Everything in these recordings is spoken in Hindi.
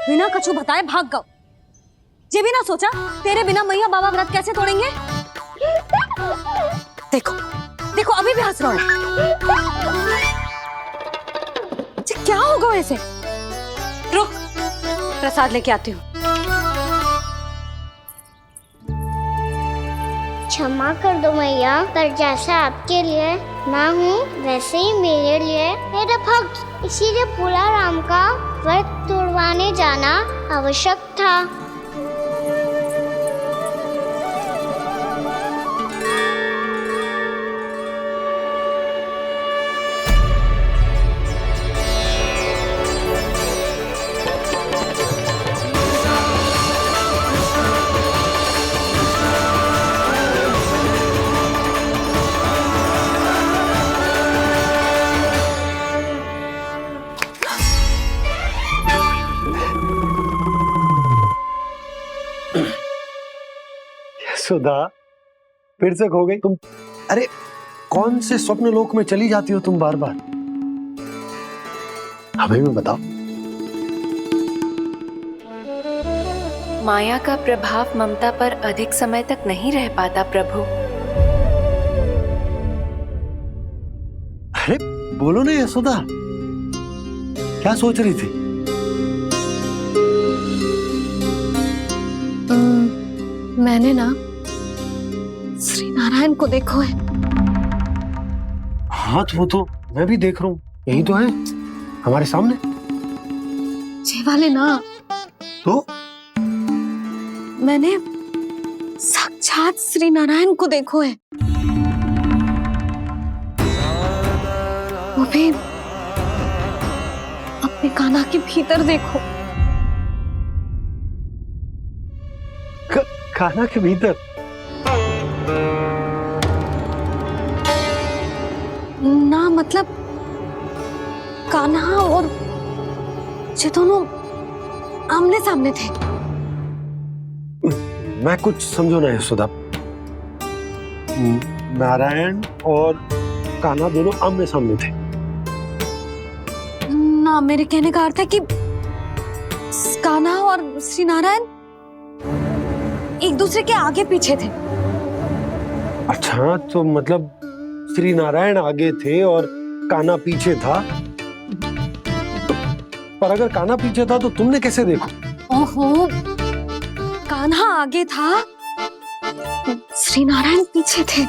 बिना कछु बताए भाग गओ। ये भी ना सोचा तेरे बिना मैया बाबा व्रत कैसे तोड़ेंगे। देखो देखो अभी भी हंस रहा है। क्या होगा ऐसे? रुक, प्रसाद लेके आती हूँ। क्षमा कर दो मैया, पर जैसा आपके लिए ना हूँ वैसे ही मेरे लिए मेरा भक्त, इसीलिए भोला राम का व्रत तोड़वाने जाना आवश्यक था। सुधा, फिर से खो गई तुम। अरे कौन से स्वप्न लोक में चली जाती हो तुम बार बार? हमें भी बताओ। माया का प्रभाव ममता पर अधिक समय तक नहीं रह पाता प्रभु। अरे बोलो ना यशोदा, क्या सोच रही थी? मैंने ना श्री नारायण को देखो है। हाँ तो वो तो मैं भी देख रहा हूँ, यही तो है हमारे सामने। ये वाले ना, तो मैंने साक्षात श्री नारायण को देखो है, वो भी अपने कान्हा के भीतर देखो। कान्हा के भीतर? ना मतलब कान्हा और ये दोनों आमने सामने थे। मैं कुछ समझो ना यशोदा। नारायण और कान्हा दोनों आमने सामने थे? ना, मेरे कहने का अर्थ है कि कान्हा और श्री नारायण एक दूसरे के आगे पीछे थे। अच्छा, तो मतलब श्री नारायण आगे थे और कान्हा पीछे था। पर अगर कान्हा पीछे था तो तुमने कैसे देखा? ओहो, कान्हा आगे था, श्री नारायण पीछे थे।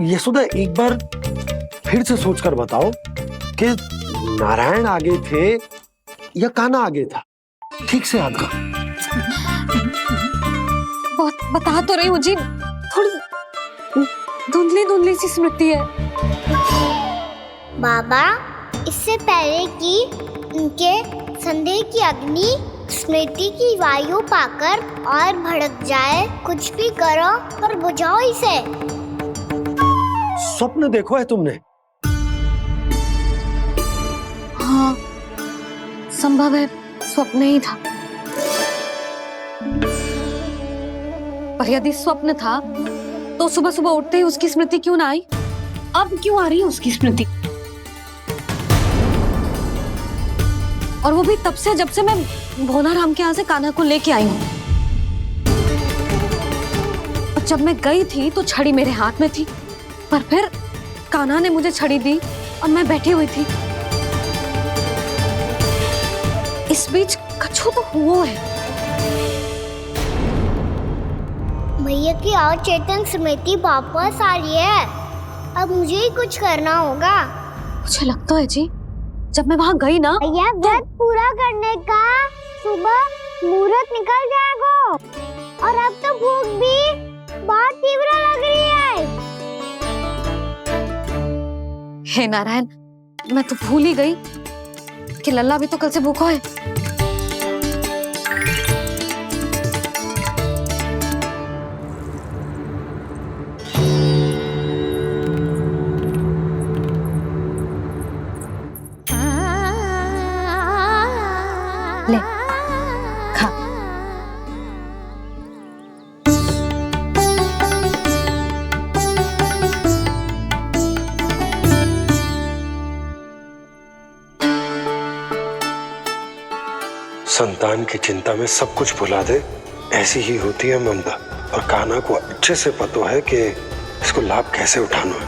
यशोदा, एक बार फिर से सोचकर बताओ कि नारायण आगे थे या कान्हा आगे था? ठीक से याद करो। बहुत बता तो रही हूँ जी, थोड़ी धुंधली धुंधली सी स्मृति है। बाबा, इससे पहले कि उनके संदेह की अग्नि स्मृति की वायु पाकर और भड़क जाए, कुछ भी करो और बुझाओ इसे। स्वप्न देखो है तुमने? हाँ, संभव है स्वप्न ही था। पर यदि स्वप्न था तो सुबह सुबह उठते ही उसकी स्मृति क्यों ना आई? अब क्यों आ रही है उसकी स्मृति? और वो भी तब से जब से मैं भोला राम के यहाँ से कान्हा को लेके आई हूँ। और जब मैं गई थी तो छड़ी मेरे हाथ में थी, पर फिर कान्हा ने मुझे छड़ी दी और मैं बैठी हुई थी। इस बीच कछु तो हुआ है। भैया की और चेतन स्मृति वापस आ रही है। अब मुझे ही कुछ करना होगा। मुझे लगता है जी, जब मैं वहां गई ना, भैया व्रत पूरा करने का सुबह मुहूर्त निकल जाएगा और अब तो भूख भी बहुत तीव्र लग रही है। हे नारायण, मैं तो भूल ही गई कि लल्ला भी तो कल से भूखा है। ले, खा। संतान की चिंता में सब कुछ भुला दे, ऐसी ही होती है ममता। और कान्हा को अच्छे से पता है कि इसको लाभ कैसे उठाना है।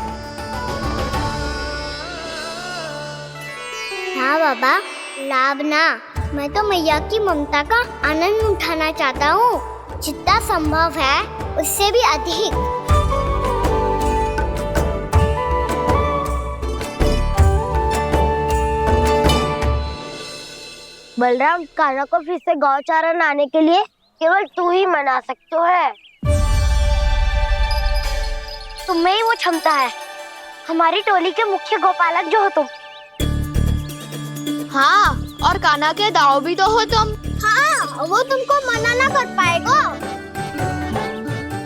हाँ बाबा, लाभ ना, मैं तो मैया की ममता का आनंद उठाना चाहता हूँ, जितना संभव है उससे भी अधिक। बलराम, कान्हा को फिर से गौचारण आने के लिए केवल तू ही मना सकते है। तुम में ही वो क्षमता है, हमारी टोली के मुख्य गोपालक जो हो तुम। हाँ, और कान्हा के दाव भी तो हो तुम। हाँ, वो तुमको मना ना कर पाएगा।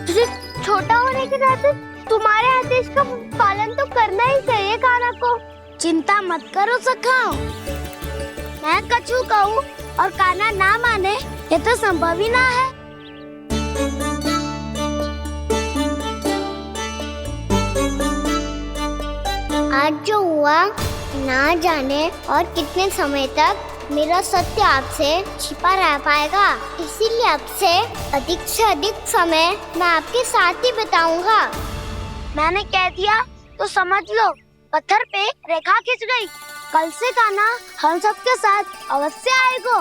तुझे छोटा होने के नाते तुम्हारे आदेश का पालन तो करना ही चाहिए कान्हा को। चिंता मत करो सखा, मैं कछु कहूँ और कान्हा ना माने, ये तो संभव ही ना है। आज जो हुआ ना जाने और कितने समय तक मेरा सत्य आपसे छिपा रह पाएगा, इसीलिए आपसे अधिक से अधिक समय मैं आपके साथ ही बिताऊंगा। मैंने कह दिया तो समझ लो, पत्थर पे रेखा खिंच गई। कल से कान्हा हम सबके साथ अवश्य आएगा।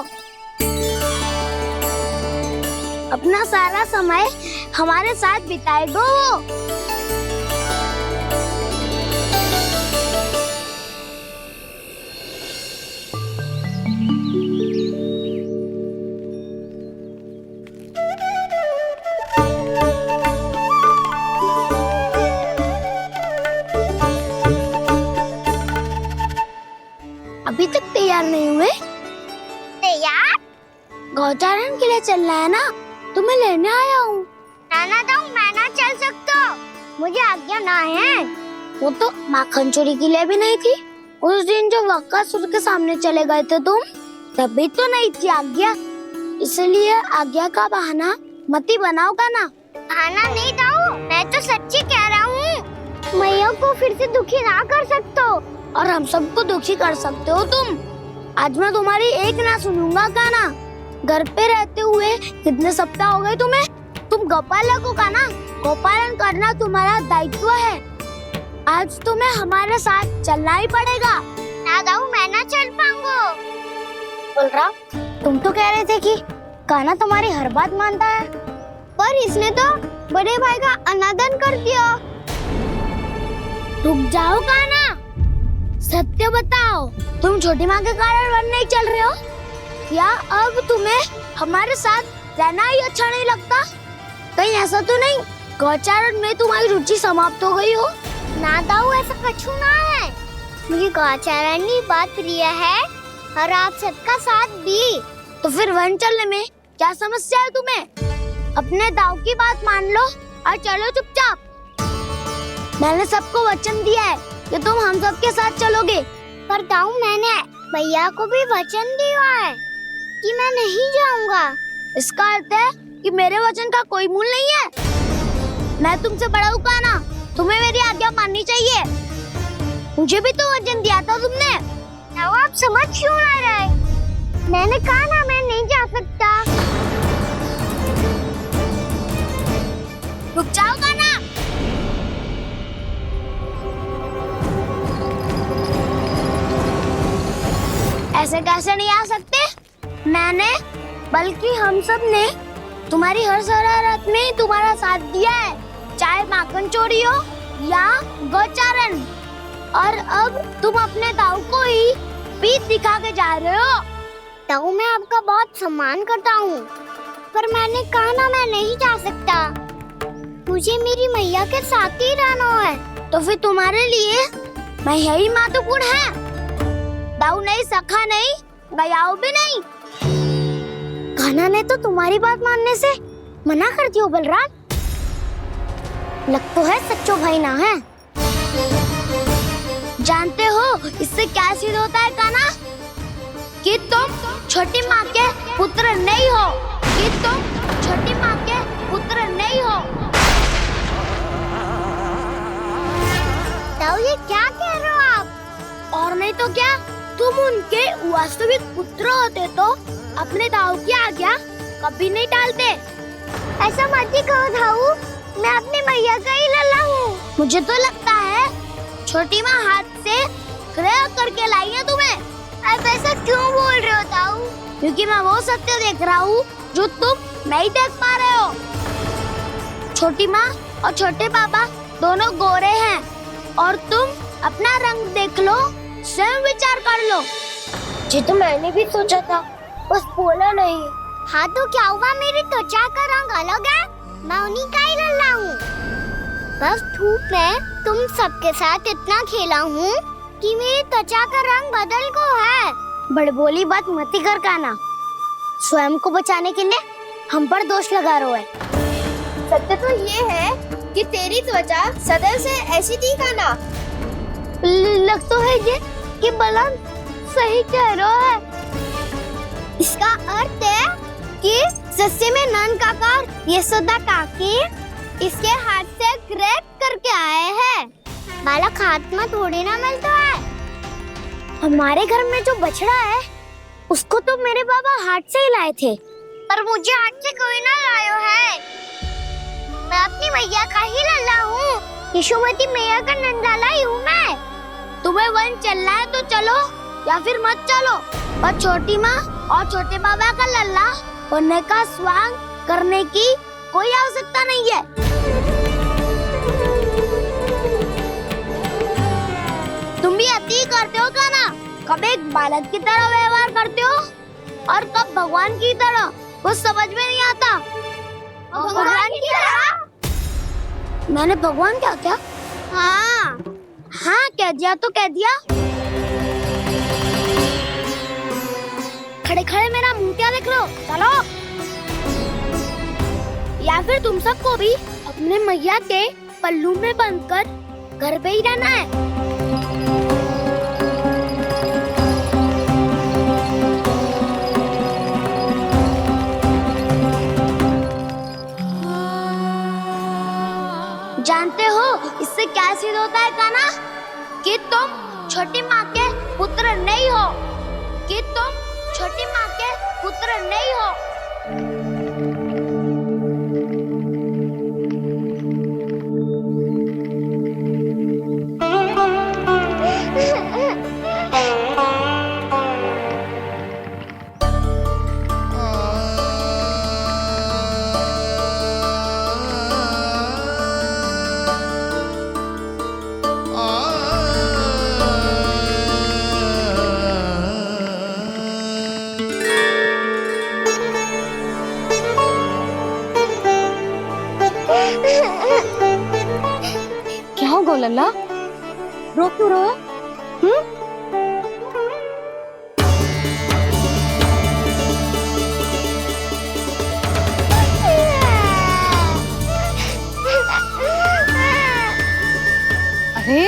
अपना सारा समय हमारे साथ बिताएगा वो। अभी तक तैयार नहीं हुए? तैयार? गौचारण के लिए चलना है ना, तुम्हें लेने आया हूँ। नाना दाऊ, मैं ना चल सकता, मुझे आज्ञा ना है। वो तो माखन चोरी के लिए भी नहीं थी। उस दिन जो बकासुर के सामने चले गए थे तुम, तभी तो नहीं थी आज्ञा। इसलिए आज्ञा का बहाना मत ही बनाओ कान्हा। बहाना नहीं दाऊ, मैं तो सच्ची कह रहा हूँ। मैया को फिर से दुखी ना कर सकते हो और हम सबको दुखी कर सकते हो तुम। आज मैं तुम्हारी एक ना सुनूंगा कान्हा। घर पे रहते हुए कितने सप्ताह हो गए तुम्हें? तुम गोपालक हो कान्हा, गोपालन करना तुम्हारा दायित्व है। आज तुम्हें हमारे साथ चलना ही पड़ेगा। ना दाऊ, मैं ना चल पाऊंगा। बलराम, तुम तो कह रहे थे कि कान्हा तुम्हारी हर बात मानता है, पर इसने तो बड़े भाई का अनादर कर दिया। रुक जाओ कान्हा, सत्य बताओ, तुम छोटी माँ के कारण वन नहीं चल रहे हो या अब तुम्हें हमारे साथ रहना ही अच्छा नहीं लगता? कहीं ऐसा तो नहीं गौचारण में तुम्हारी रुचि समाप्त हो गई हो? ना दाऊ, ऐसा कछु ना है। मुझे गौचारण की बात प्रिय है और आप सबका साथ भी। तो फिर वन चलने में क्या समस्या है तुम्हें? अपने दाऊ की बात मान लो और चलो चुपचाप। मैंने सबको वचन दिया है कि तुम हम सबके साथ चलोगे। पर दाऊ, मैंने भैया को भी वचन दिया है कि मैं नहीं जाऊंगा। इसका अर्थ है कि मेरे वचन का कोई मूल नहीं है। मैं तुमसे बड़ा हूँ कान्हा, तुम्हें मेरी आज्ञा माननी चाहिए। मुझे भी तो वचन दिया था तुमने। दाऊ, आप समझ क्यों ना रहे? मैंने कहा ना, मैं नहीं जा सकता। रुक जाओ कान्हा। ऐसे कैसे नहीं आ सकते? मैंने बल्कि हम सब ने तुम्हारी हर शरारत में तुम्हारा साथ दिया है, चाहे माखन चोरी हो या गौचारण। और अब तुम अपने दाऊ को ही पीठ दिखा के जा रहे हो। दाऊ, मैं आपका बहुत सम्मान करता हूँ, पर मैंने कहा ना, मैं नहीं जा सकता। मुझे मेरी मैया के साथ ही रहना है। तो फिर तुम्हारे लिए मैया ही महत्वपूर्ण है। दाऊ नहीं, सखा नहीं, गयाऊ भी नहीं। कान्हा ने तो तुम्हारी बात मानने से मना कर दिया। बलराम, लग तो है सच्चो भाई ना है। जानते हो इससे क्या सिद्ध होता है कान्हा? कि तुम छोटी माँ के पुत्र नहीं हो, कि तुम छोटी माँ के पुत्र नहीं हो। दाऊ, ये क्या कह रहे हो आप? और नहीं तो क्या, तुम उनके वास्तविक पुत्र होते तो अपने दाऊ की आज्ञा कभी नहीं टालते। ऐसा मत ही कहो दाऊ, मैं अपनी मैया का ही लल्ला हूँ। मुझे तो लगता है छोटी माँ हाथ से ग्रह करके लाई है तुम्हें। आप ऐसा क्यों बोल रहे हो दाऊ? क्योंकि मैं वो सत्य देख रहा हूँ जो तुम नहीं देख पा रहे हो। छोटी माँ और छोटे पापा दोनों गोरे हैं और तुम अपना रंग देख लो, स्वयं विचार कर लो। जी तो मैंने भी सोचा था, बस बोला नहीं। हाँ तो क्या हुआ, मेरी त्वचा का रंग अलग है, मैं उन्हीं का ही लल्ला हूँ। बस धूप में तुम सबके साथ इतना खेला हूँ कि मेरी त्वचा का रंग बदल को है। बड़बोली बात मत ही कर काना, स्वयं को बचाने के लिए हम पर दोष लगा रहे है। सत्य तो ये है कि तेरी त्वचा सदैव से ऐसी थी काना। लग तो है ये कि बलम सही कह रहा है। इसका अर्थ है कि सस्ते में नन काकर यशोदा काकी इसके हाथ से ग्रेट करके आए हैं। बालक हाथ में थोड़ी ना मिलता है। हमारे घर में जो बछड़ा है उसको तो मेरे बाबा हाथ से ही लाए थे, पर मुझे हाथ से कोई ना लायो है। मैं अपनी मैया का ही लल्ला हूँ, यशोमती मैया का नंदलाला ही हूँ मैं। तुम्हें वन चलना है तो चलो या फिर मत चलो, पर छोटी माँ और छोटे बाबा का लल्ला बनने का स्वांग करने की कोई आवश्यकता नहीं है। तुम भी अति करते हो क्या ना? कब एक बालक की तरह व्यवहार करते हो और कब भगवान की तरह, कुछ समझ में नहीं आता। भगवान की तरह? मैंने भगवान क्या क्या? हाँ हाँ कह दिया तो कह दिया। खड़े खड़े मेरा मुंह क्या देख लो, चलो। या फिर तुम सबको भी अपने मैया के पल्लू में बंधकर घर पे ही रहना है। जानते हो इससे क्या सिद्ध होता है काना? कि तुम छोटी माँ के पुत्र नहीं हो, कि तुम छोटी माँ के पुत्र नहीं हो। क्या हो गो लल्ला, रो क्यों रहो? अरे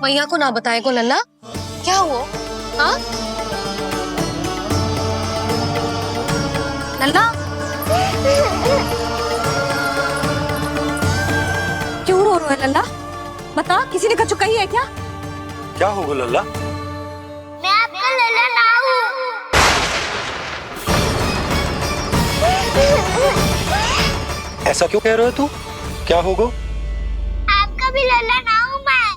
मैया को ना बताए को लल्ला, क्या हुआ? हाँ लल्ला, क्यों रो रहा है लल्ला? बता, किसी ने कछु कही है क्या? क्या होगा लल्ला? मैं आपका लल्ला ना हूँ। ऐसा क्यों कह रहे हो तू? क्या होगा? आपका भी लल्ला ना हूँ मैं।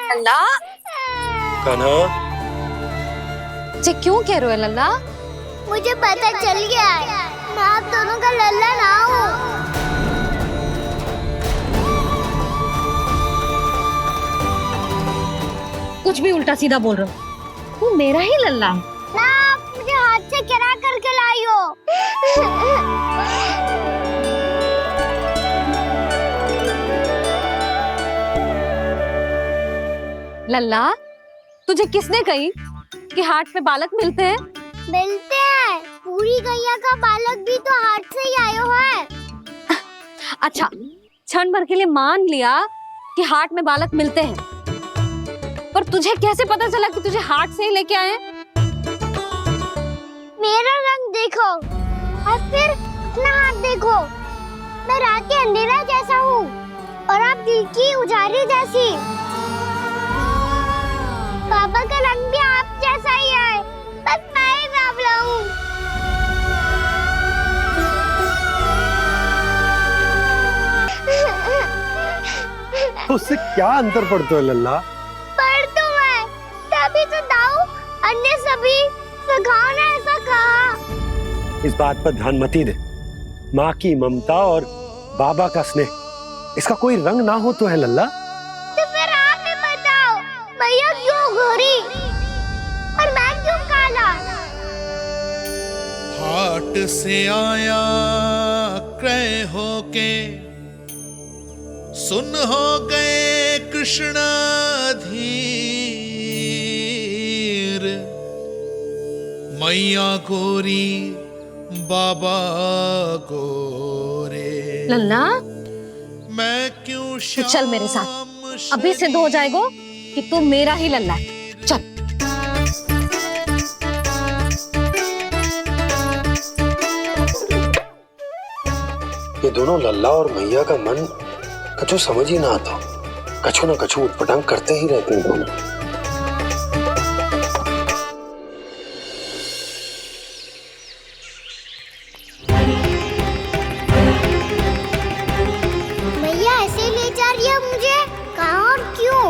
लल्ला, कान्हा, जे क्यों कह रहे हो लल्ला? मुझे पता चल गया है, मैं आप दोनों का लल्ला ना हूँ। कुछ भी उल्टा सीधा बोल रहे हो, तू मेरा ही लल्ला है। ना आप मुझे हाथ से गिरा करके लाई हो। लल्ला, तुझे किसने कही कि हाट में बालक मिलते हैं? मिलते हैं, पूरी गैया का बालक भी तो हाट से ही आयो है। अच्छा, क्षण भर के लिए मान लिया कि हाट में बालक मिलते हैं, पर तुझे कैसे पता चला कि तुझे हाट से ही लेके आए हैं? मेरा रंग देखो और फिर अपना हाथ देखो। मैं रात के अंधेरा जैसा हूँ और आप दिल की उजाली जैसी। पापा का रंग भी आप जैसा ही है, बस मैं ही बावला हूँ। उससे क्या अंतर पड़ता है लल्ला? पर तो मैं तभी तो दाऊ अन्य सभी सखाओ ने ऐसा कहा। इस बात पर ध्यान मत ही दे। माँ की ममता और बाबा का स्नेह, इसका कोई रंग ना हो तो है लल्ला। तो फिर आप ही बताओ, भैया क्यों गोरी और मैं क्यों काला? हाट से आया क्रय होके, सुन हो गए कृष्ण धीर। मैया गोरी बाबा गोरे, लल्ला मैं क्यों तू चल मेरे साथ, अभी सिद्ध हो जाएगा कि तू मेरा ही लल्ला है। चल। ये दोनों लल्ला और मैया का मन कछु समझ ही ना आता। कछु ना कछु उटपटांग करते ही रहते हैं दोनों। भैया ऐसे ले जा रही है मुझे, कहाँ और क्यों?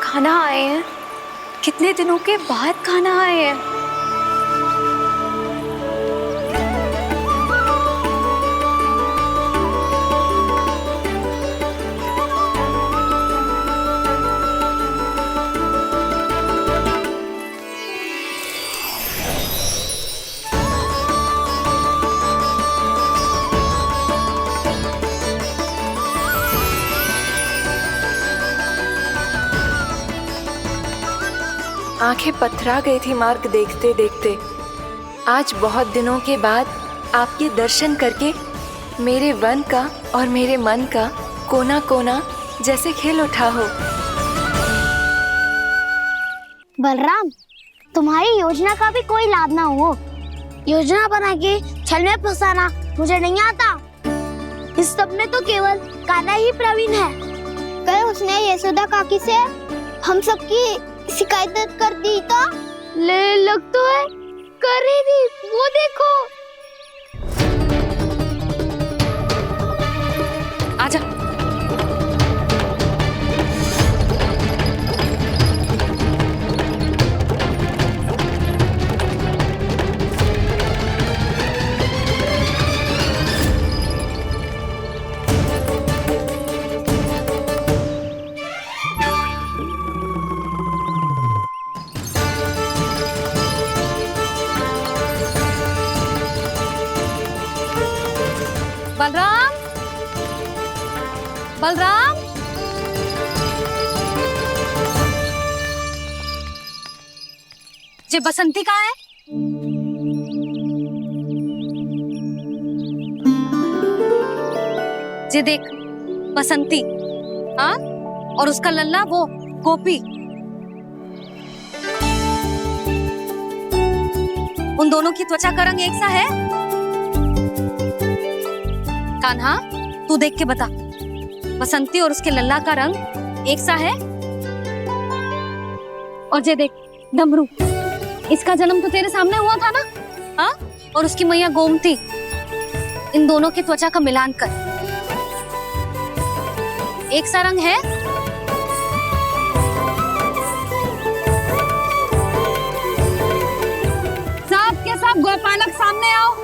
खाना आए हैं, कितने दिनों के बाद खाना आए हैं। आंखें पथरा गई थी मार्ग देखते देखते। आज बहुत दिनों के बाद आपके दर्शन करके मेरे वन का और मेरे मन का कोना कोना जैसे खिल उठा हो। बलराम, तुम्हारी योजना का भी कोई लाभ ना हो। योजना बना के छल में फंसाना मुझे नहीं आता। इस सब में तो केवल कान्हा ही प्रवीण है। कल उसने यशोदा काकी से हम सबकी शिकायत कर दी तो ले लग तो है कर ही दी, वो देखो। आजा। बलराम, बलराम, ये बसंती कहाँ है? ये देख बसंती, हाँ, और उसका लल्ला वो गोपी। उन दोनों की त्वचा का रंग एक सा है? कान्हा, तू देख के बता, बसंती और उसके लल्ला का रंग एक सा है? और ये देख डमरू, इसका जन्म तो तेरे सामने हुआ था ना, हाँ? और उसकी मैया गोमती, इन दोनों की त्वचा का मिलान कर, एक सा रंग है? सब के सब गोपालक सामने आओ।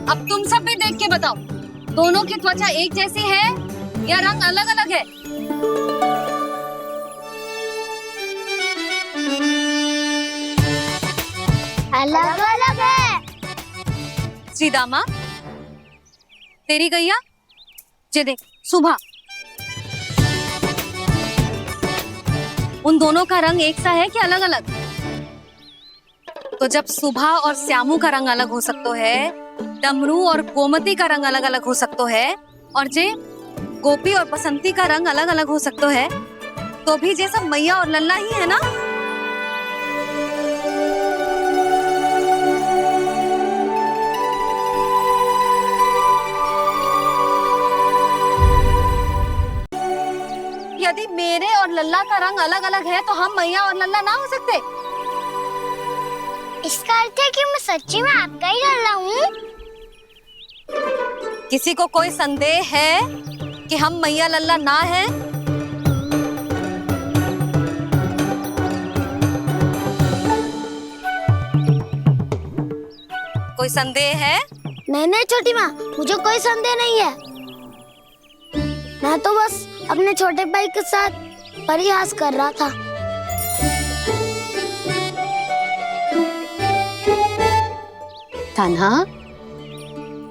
अब तुम सब भी देख के बताओ, दोनों की त्वचा एक जैसी है या रंग अलग अलग है? अलग अलग है। श्री दामा, तेरी गैया जे देख सुबह, उन दोनों का रंग एक सा है कि अलग अलग? तो जब सुबह और श्यामू का रंग अलग हो सकता है, डमरू और गोमती का रंग अलग अलग हो सकता है, और जे गोपी और बसंती का रंग अलग अलग हो सकता है, तो भी जे सब मैया और लल्ला ही है ना? यदि मेरे और लल्ला का रंग अलग अलग है तो हम मैया और लल्ला ना हो सकते? इसका अर्थ है कि मैं सच्ची में आपका ही लल्ला हूँ। किसी को कोई संदेह है कि हम मैया लल्ला ना हैं? कोई संदेह है? नहीं नहीं छोटी माँ, मुझे कोई संदेह नहीं है। मैं तो बस अपने छोटे भाई के साथ परिहास कर रहा था। कान्हा,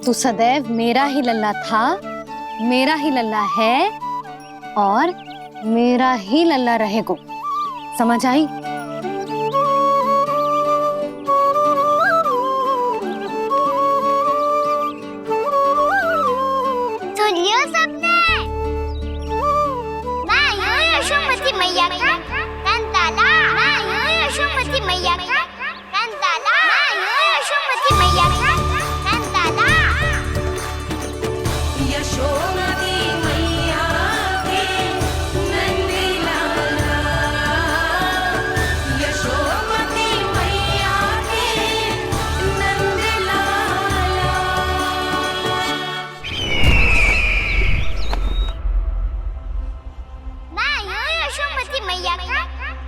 तू सदैव मेरा ही लल्ला था, मेरा ही लल्ला है और मेरा ही लल्ला रहेगा। समझ आई? सुनियो सबने, मैं हूँ यशोमती मैया का कंताला। मैं हूँ यशोमती मैया का कंताला। मैं हूँ यशोमती मैया का कंताला। यशोमती मैया के नंदी लाला, यशोमती मैया के नंदी लाला। मैं हूँ यशोमती मैया का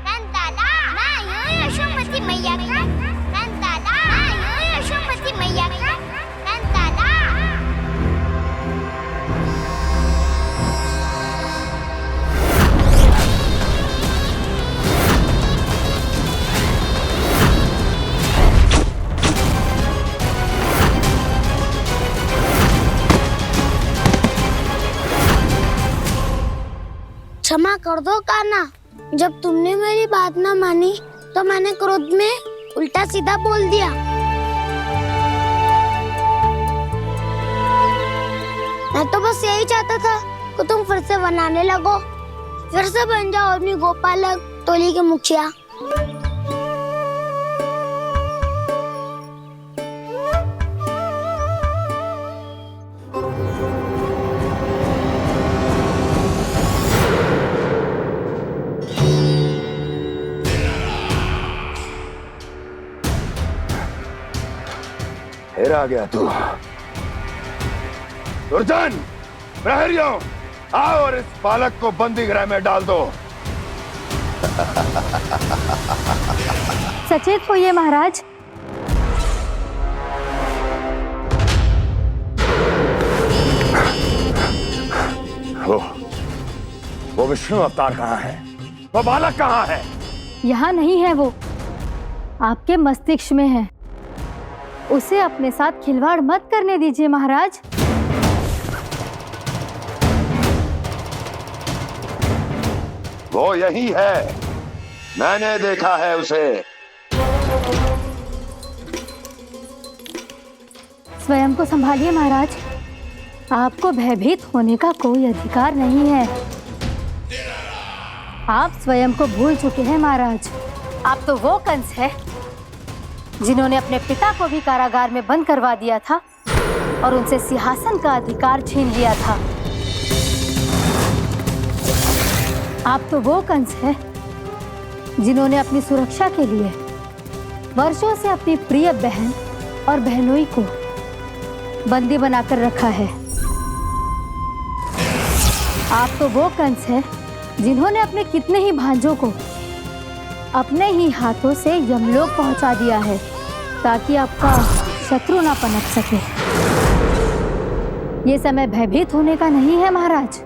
कंताला। मैं हूँ यशोमती मैया का कंताला। मैं हूँ यशोमती मैया का कंताला। क्षमा कर दो कान्हा, जब तुमने मेरी बात ना मानी तो मैंने क्रोध में उल्टा सीधा बोल दिया। मैं तो बस यही चाहता था कि तुम फिर से बनाने लगो, फिर से बन जाओ अपनी गोपालक टोली के मुखिया। फिर आ गया तू। दुर्जन, प्रहरियों, आओ और इस बालक को बंदी गृह में डाल दो। सचेत होइए महाराज। वो विष्णु अवतार कहाँ है? वो बालक कहाँ है? यहाँ नहीं है वो, आपके मस्तिष्क में है। उसे अपने साथ खिलवाड़ मत करने दीजिए महाराज। वो यही है, मैंने देखा है उसे। स्वयं को संभालिए महाराज, आपको भयभीत होने का कोई अधिकार नहीं है। आप स्वयं को भूल चुके हैं महाराज। आप तो वो कंस है जिन्होंने अपने पिता को भी कारागार में बंद करवा दिया था और उनसे सिंहासन का अधिकार छीन लिया था। आप तो वो कंस है जिन्होंने अपनी सुरक्षा के लिए वर्षों से अपनी प्रिय बहन और बहनोई को बंदी बनाकर रखा है। आप तो वो कंस है जिन्होंने अपने कितने ही भांजों को अपने ही हाथों से यमलोक पहुंचा दिया है ताकि आपका शत्रु ना पनप सके। ये समय भयभीत होने का नहीं है महाराज,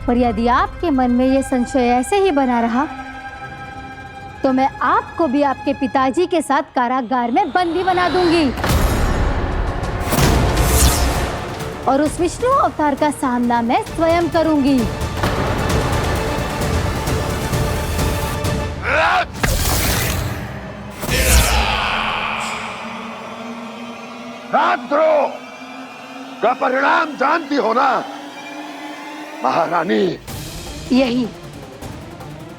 पर यदि आपके मन में ये संशय ऐसे ही बना रहा तो मैं आपको भी आपके पिताजी के साथ कारागार में बंदी बना दूंगी और उस विष्णु अवतार का सामना मैं स्वयं करूंगी। राजद्रोह का परिणाम जानती हो ना महारानी?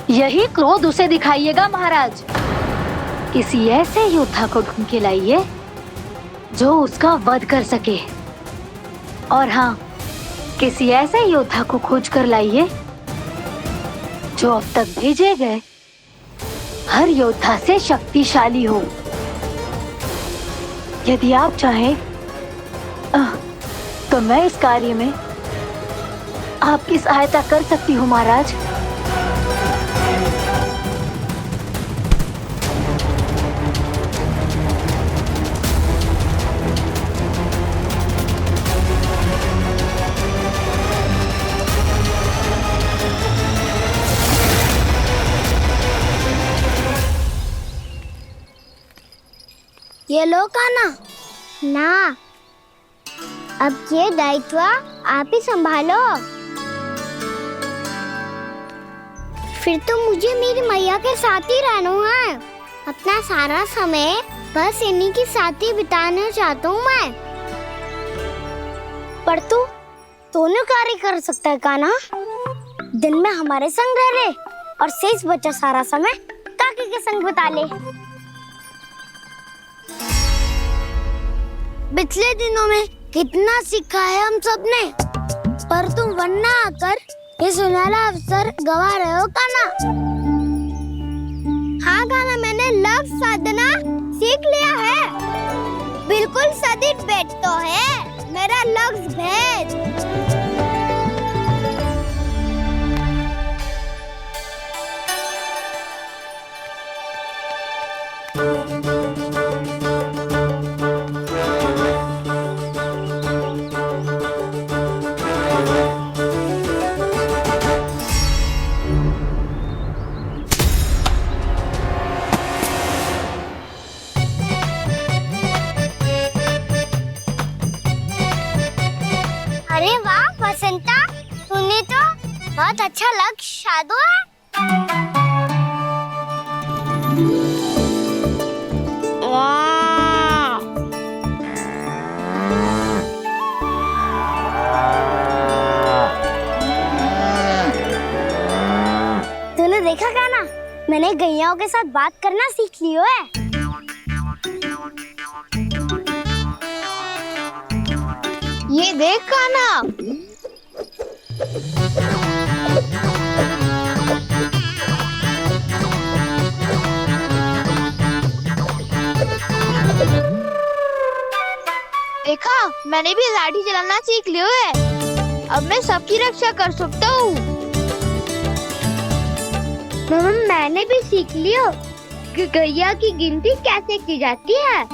यही क्रोध उसे दिखाइएगा महाराज। किसी ऐसे योद्धा को ढूंढ के लाइए जो उसका वध कर सके, और हाँ, किसी ऐसे योद्धा को खोज कर लाइए जो अब तक भेजे गए हर योद्धा से शक्तिशाली हो। यदि आप चाहें तो मैं इस कार्य में आपकी सहायता कर सकती हूँ महाराज। ये लो कान्हा। ना, अब ये दायित्व आप ही संभालो। फिर तो मुझे मेरी मैया के साथ ही रहना है। अपना सारा समय बस इन्हीं के साथ ही बिताना चाहता हूँ मैं। पर तू दोनों कार्य कर सकता है कान्हा। दिन में हमारे संग रह ले और शेष बचा सारा समय काकी के संग बिता ले। पिछले दिनों में कितना सीखा है हम सब ने, पर तुम वरना आकर ये सुनहरा अवसर गवा रहे हो कान्हा। हाँ कान्हा, मैंने लक्ष्य साधना सीख लिया है। बिल्कुल सदित भेद तो है मेरा लक्ष्य भेद। अरे वाह बसंता, तूने तो बहुत अच्छा लक्ष्य साधा है। वाह, तूने देखा कान्हा, मैंने गैयाओं के साथ बात करना सीख लियो है। ये देख कान्हा। देखा, मैंने भी लाठी चलाना सीख लियो है। अब मैं सबकी रक्षा कर सकता हूँ। मैंने भी सीख लियो कि गैया की गिनती कैसे की जाती है।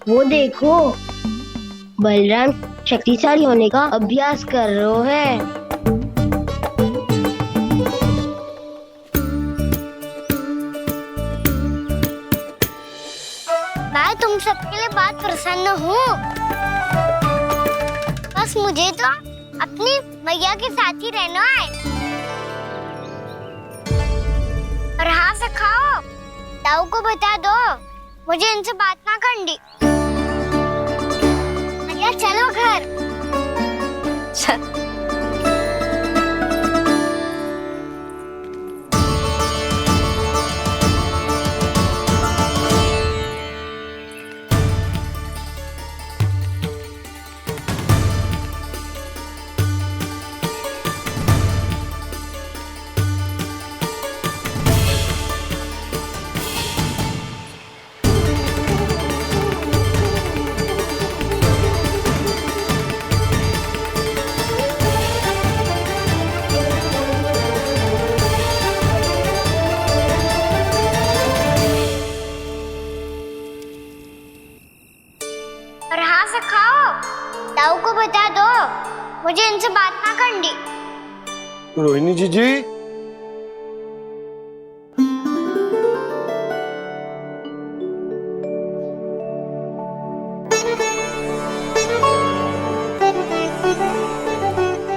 वो देखो, बलराम शक्तिशाली होने का अभ्यास कर रहे हैं। मैं तुम सबके लिए बहुत प्रसन्न हूँ। बस मुझे तो अपनी मैया के साथ ही रहना है। और हाँ सखाओ, ताऊ को बता दो मुझे इनसे बात ना करनी। मैया चलो घर। और हाँ से खाओ। ताऊ को बता दो मुझे इनसे बात ना करनी। रोहिणी जी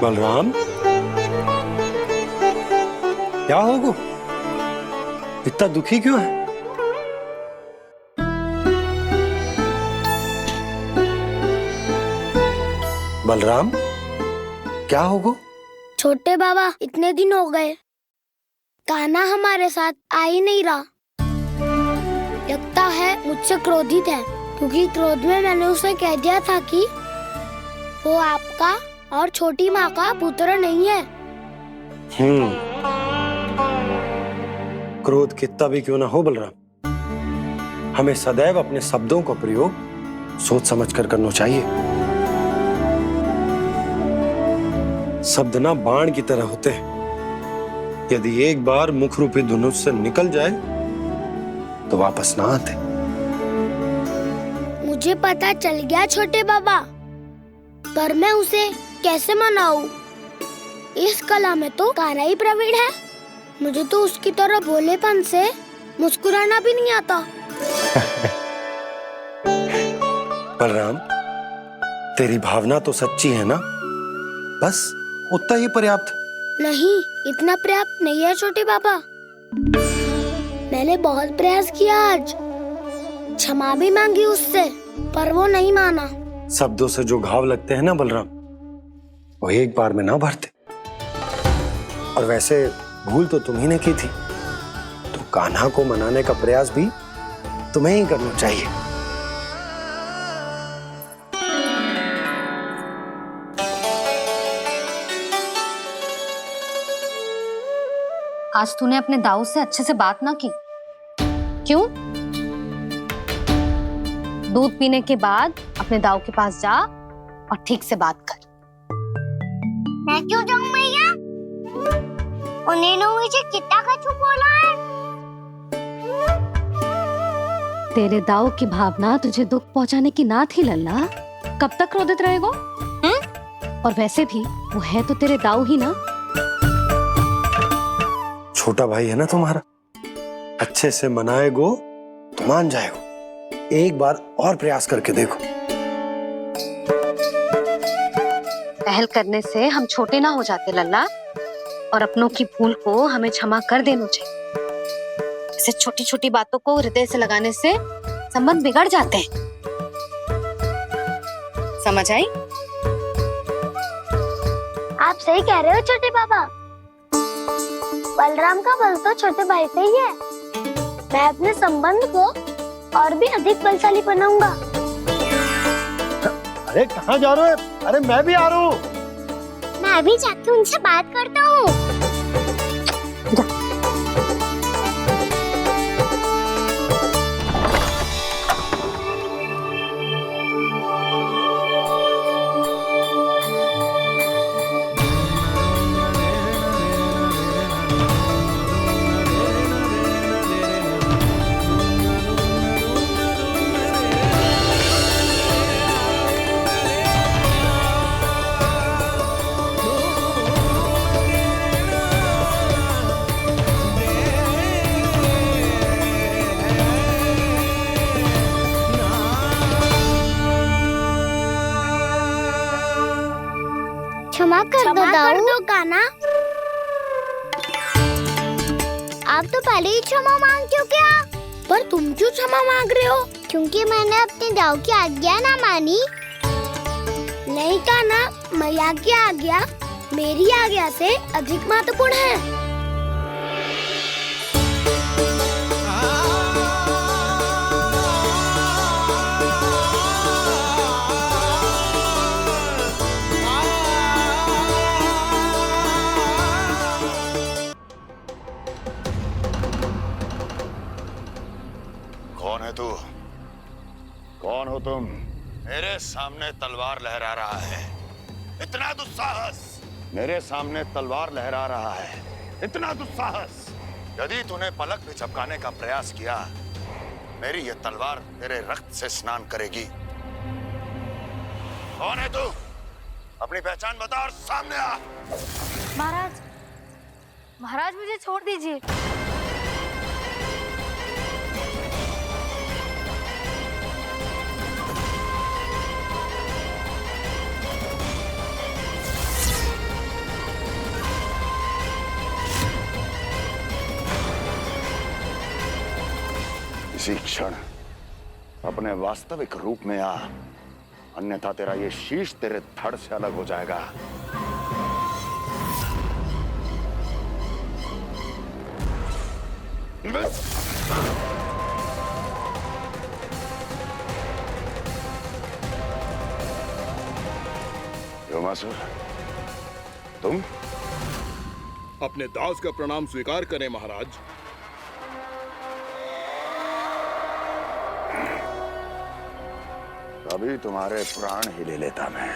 बलराम, क्या होगा? इतना दुखी क्यों है? बलराम, क्या होगा? छोटे बाबा, इतने दिन हो गए कान्हा हमारे साथ आ ही नहीं रहा। लगता है मुझसे क्रोधित है, क्योंकि क्रोध में मैंने उसे कह दिया था कि वो आपका और छोटी माँ का पुत्र नहीं है। क्रोध कितना भी क्यों ना हो बलराम, हमें सदैव अपने शब्दों का प्रयोग सोच समझ कर करना चाहिए। शब्द ना बाण की तरह होते हैं, यदि एक बार मुख रूपी धनुष से निकल जाए तो वापस ना आते। मुझे पता चल गया छोटे बाबा, पर मैं उसे कैसे मनाऊं? इस कला में तो कान्हा ही प्रवीण है। मुझे तो उसकी तरह भोलेपन से मुस्कुराना भी नहीं आता। बलराम, तेरी भावना तो सच्ची है ना, बस उतना ही पर्याप्त। नहीं, इतना पर्याप्त नहीं है छोटे बाबा। मैंने बहुत प्रयास किया आज, क्षमा भी मांगी उससे, पर वो नहीं माना। शब्दों से जो घाव लगते हैं ना बलराम, वो एक बार में ना भरते। और वैसे भूल तो तुम्ही ने की थी, तो कान्हा को मनाने का प्रयास भी तुम्हें ही करना चाहिए। आज तूने अपने दाऊ से अच्छे से बात ना की, क्यों? दूध पीने के बाद अपने दाऊ के पास जा और ठीक से बात कर। मैं क्यों जाऊं मैया? उन्होंने मुझे कितना कछु बोला है। तेरे दाऊ की भावना तुझे दुख पहुंचाने की ना थी लल्ला। कब तक क्रोधित रहेगो? और वैसे भी वो है तो तेरे दाऊ ही ना। छोटा भाई है ना तुम्हारा, अच्छे से मनाएगो तो मान जाएगो। एक बार और प्रयास करके देखो। पहल करने से हम छोटे ना हो जाते लल्ला, और अपनों की भूल को हमें क्षमा कर देना चाहिए। ऐसे छोटी छोटी बातों को हृदय से लगाने से संबंध बिगड़ जाते हैं। समझ आई? आप सही कह रहे हो छोटे बाबा। बलराम का बल तो छोटे भाई से ही है। मैं अपने संबंध को और भी अधिक बलशाली बनाऊंगा। अरे कहाँ जा रहे हो? अरे मैं भी आ रहा हूँ। मैं भी जाके उनसे बात करता हूँ। क्षमा कर दो कान्हा। आप तो पहले ही क्षमा मांगते हो क्या? पर तुम क्यों क्षमा मांग रहे हो? क्योंकि मैंने अपने दाऊ की आज्ञा ना मानी। नहीं कान्हा, मैया की आज्ञा मेरी आज्ञा से अधिक महत्वपूर्ण है। कौन है तू? कौन हो तुम? मेरे सामने तलवार लहरा रहा है, इतना दुस्साहस! मेरे सामने तलवार लहरा रहा है, इतना दुस्साहस! यदि तूने पलक भी झपकाने का प्रयास किया, मेरी यह तलवार तेरे रक्त से स्नान करेगी। कौन है तू? अपनी पहचान बता और सामने आ। महाराज, महाराज मुझे छोड़ दीजिए। इसी क्षण अपने वास्तविक रूप में आ, अन्यथा तेरा ये शीश तेरे धड़ से अलग हो जाएगा। योमासुर, तुम? अपने दास का प्रणाम स्वीकार करें महाराज। अभी तुम्हारे प्राण ही ले लेता मैं।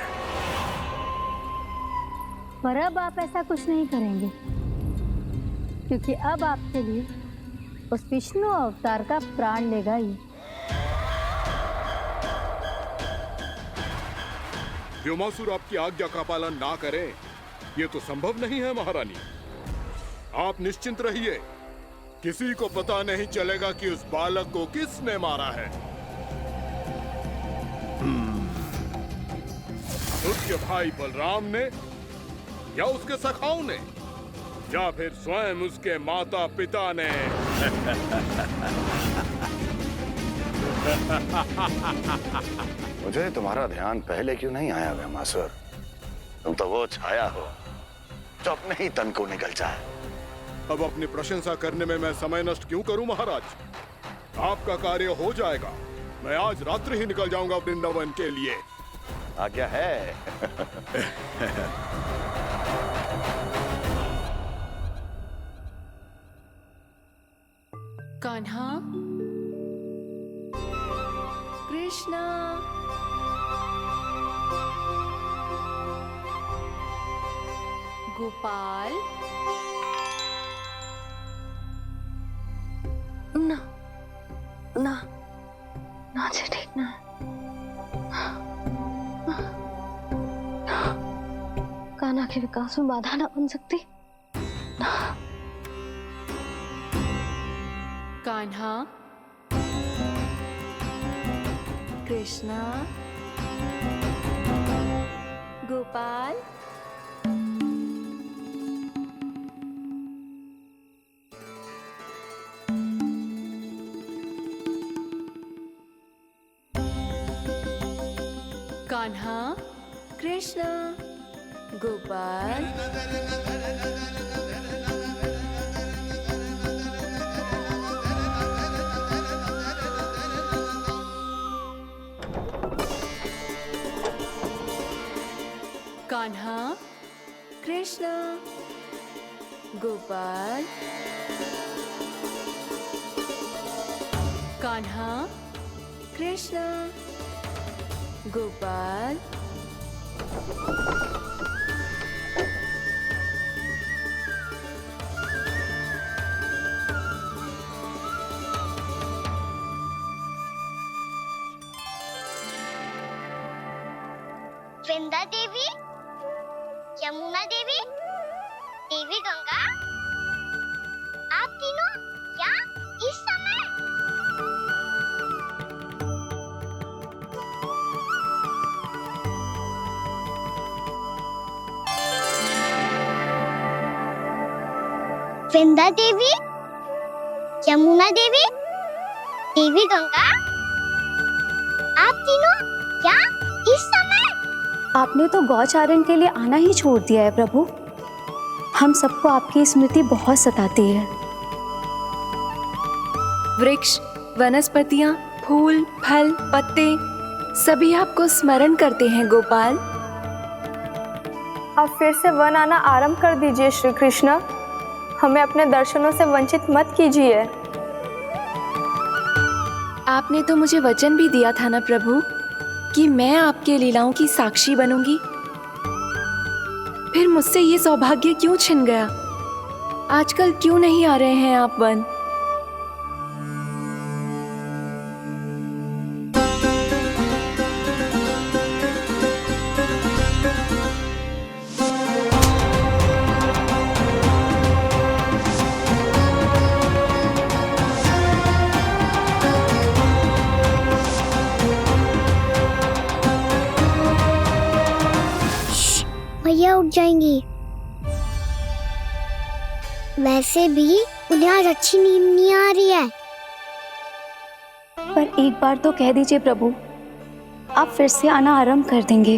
पर अब आप ऐसा कुछ नहीं करेंगे, क्योंकि अब आपके लिए उस विष्णु अवतार का प्राण लेगा ही। व्योमासुर आपकी आज्ञा का पालन ना करे, ये तो संभव नहीं है महारानी। आप निश्चिंत रहिए, किसी को पता नहीं चलेगा कि उस बालक को किसने मारा है। उसके भाई बलराम ने, या उसके सखाओं ने, या फिर स्वयं उसके माता पिता ने। मुझे तुम्हारा ध्यान पहले क्यों नहीं आया व्योमासुर? तुम तो वो छाया हो जो अपने ही तन को निकल जाए। अब अपनी प्रशंसा करने में मैं समय नष्ट क्यों करूं महाराज? आपका कार्य हो जाएगा। मैं आज रात्रि ही निकल जाऊंगा वृंदावन के लिए। आज्ञा है। कान्हा, कृष्णा, गोपाल। ना ना ना, ठीक ना। कान्हा के विकास में बाधा ना बन सकती। कान्हा, कृष्णा, गोपाल। कान्हा, कृष्णा, गोपाल। कान्हा, कृष्णा, गोपाल। कान्हा, कृष्णा, गोपाल। वृंदा देवी, यमुना देवी, देवी गंगा, आप तीनों यहाँ इस समय? वृंदा देवी, यमुना देवी, देवी गंगा, आप तीनों यहाँ इस समय? आपने तो गौचारण के लिए आना ही छोड़ दिया है प्रभु। हम सबको आपकी स्मृति बहुत सताती है। वृक्ष, वनस्पतियां, फूल, फल, पत्ते सभी आपको स्मरण करते हैं गोपाल। अब फिर से वन आना आरंभ कर दीजिए श्री कृष्ण। हमें अपने दर्शनों से वंचित मत कीजिए। आपने तो मुझे वचन भी दिया था ना प्रभु कि मैं आपके लीलाओं की साक्षी बनूंगी। फिर मुझसे ये सौभाग्य क्यों छिन गया? आजकल क्यों नहीं आ रहे हैं आप वन? उठ जाएंगी। वैसे भी उन्हें आज अच्छी नींद नहीं आ रही है। पर एक बार तो कह दीजिए प्रभु, आप फिर से आना आरंभ कर देंगे।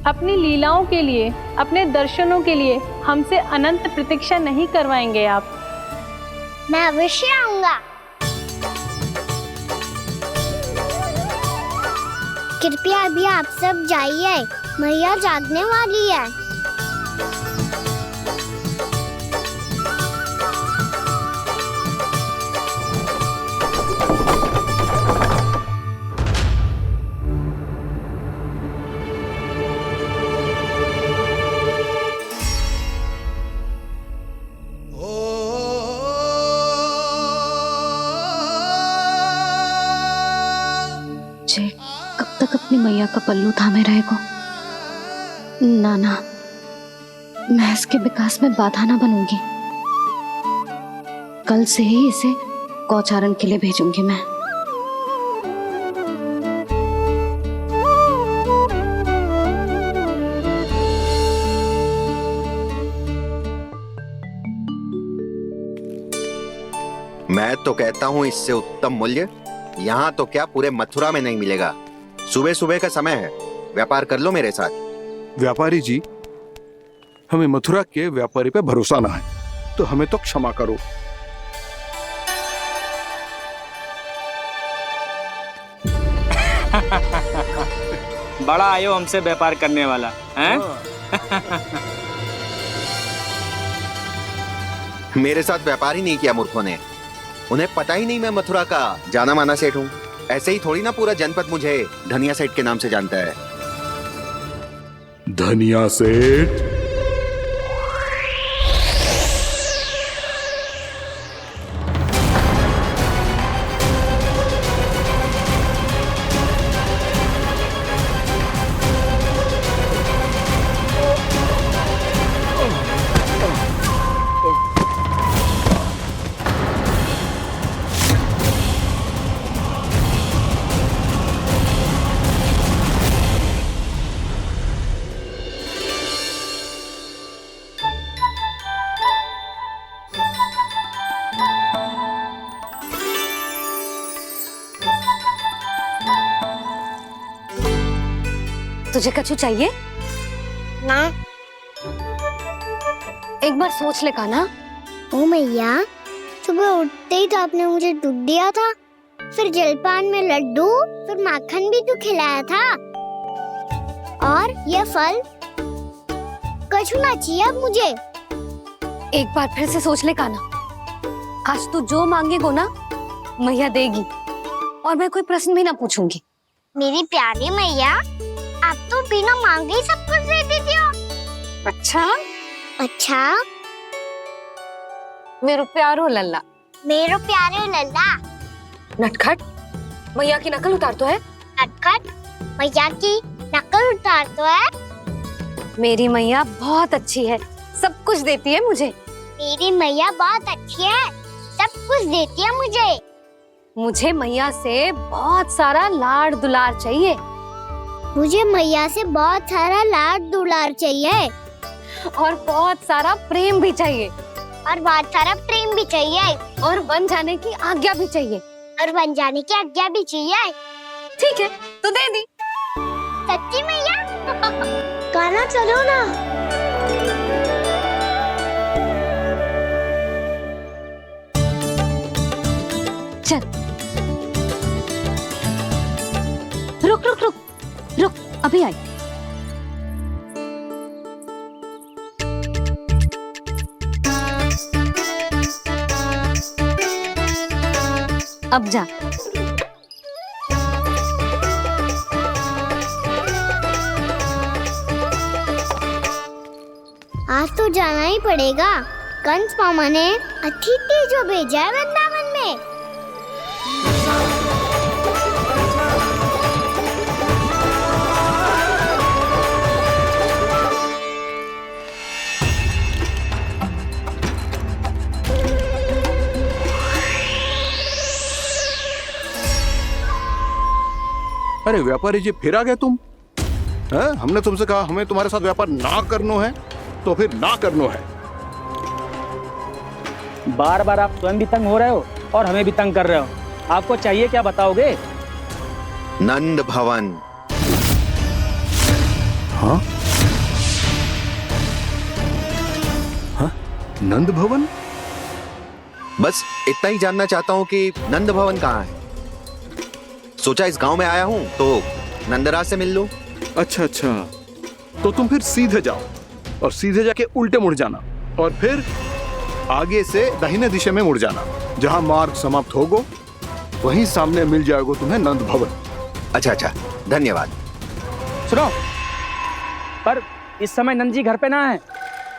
अपनी लीलाओं के लिए, अपने दर्शनों के लिए हमसे अनंत प्रतीक्षा नहीं करवाएंगे आप? मैं अवश्य आऊंगा। कृपया अभी आप सब जाइए, मैया जागने वाली है। जे कब तक अपनी मैया का पल्लू थामे रहेगो? ना ना, मैं इसके विकास में बाधा ना बनूंगी। कल से ही इसे गौचारण के लिए भेजूंगी मैं। मैं तो कहता हूँ इससे उत्तम मूल्य यहाँ तो क्या पूरे मथुरा में नहीं मिलेगा। सुबह सुबह का समय है, व्यापार कर लो मेरे साथ। व्यापारी जी, हमें मथुरा के व्यापारी पे भरोसा ना है, तो हमें तो क्षमा करो। बड़ा आयो हमसे व्यापार करने वाला हैं? मेरे साथ व्यापार ही नहीं किया मूर्खों ने। उन्हें पता ही नहीं मैं मथुरा का जाना माना सेठ हूँ। ऐसे ही थोड़ी ना पूरा जनपद मुझे धनिया सेठ के नाम से जानता है। धनिया सेठ? तुझे कछु चाहिए? ना। एक बार सोच ले कान्हा। ओ मैया, सुबह उठते ही तो आपने मुझे दूध दिया था, फिर जलपान में लड्डू, फिर माखन भी तो खिलाया था, और ये फल कछु ना चाहिए अब मुझे। एक बार फिर से सोच ले कान्हा। आज तू जो मांगेगो ना, मैया देगी, और मैं कोई प्रश्न भी ना पूछूंगी। मेरी प्यारी मैया, आप तो बिना मांगे ही सब कुछ दे देती हो। अच्छा? अच्छा? मेरो प्यारो लल्ला। मेरो प्यारे लल्ला। नटखट, मैया की नकल उतार तो है। नटखट, मैया की नकल उतार तो है। मेरी मैया बहुत अच्छी है, सब कुछ देती है मुझे। मेरी मैया बहुत अच्छी है, सब कुछ देती है मुझे। मुझे मैया से बहुत सारा लाड़ दुलार चाहिए। मुझे मैया से बहुत सारा लाड दुलार चाहिए, और बहुत सारा प्रेम भी चाहिए, और बहुत सारा प्रेम भी चाहिए, और बन जाने की आज्ञा भी चाहिए, और बन जाने की आज्ञा भी चाहिए। ठीक है, तो दे दी। सच्ची मैया? गाना चलो ना। चल, रुक रुक रुक रुक, अभी आई। अब जा। आज तो जाना ही पड़ेगा। कंस मामा ने अतिथि जो भेजा है वृंदावन में। अरे व्यापारी जी, फिर आ गए तुम? हमने तुमसे कहा हमें तुम्हारे साथ व्यापार ना करनो है, तो फिर ना करनो है। बार बार आप स्वयं भी तंग हो रहे हो और हमें भी तंग कर रहे हो। आपको चाहिए क्या बताओगे? नंद भवन। हाँ? हाँ? नंद भवन? बस इतना ही जानना चाहता हूँ कि नंद भवन कहाँ है। सोचा इस गांव में आया हूँ तो नंदराज से मिल लूं। अच्छा अच्छा, तो तुम फिर सीधे जाओ और सीधे जाके उल्टे मुड़ जाना और फिर आगे से दाहिने दिशा में मुड़ जाना। जहां मार्ग समाप्त होगो वहीं सामने मिल जाएगा तुम्हें नंद भवन। अच्छा अच्छा, धन्यवाद। सुनो, पर इस समय नंद जी घर पे ना है।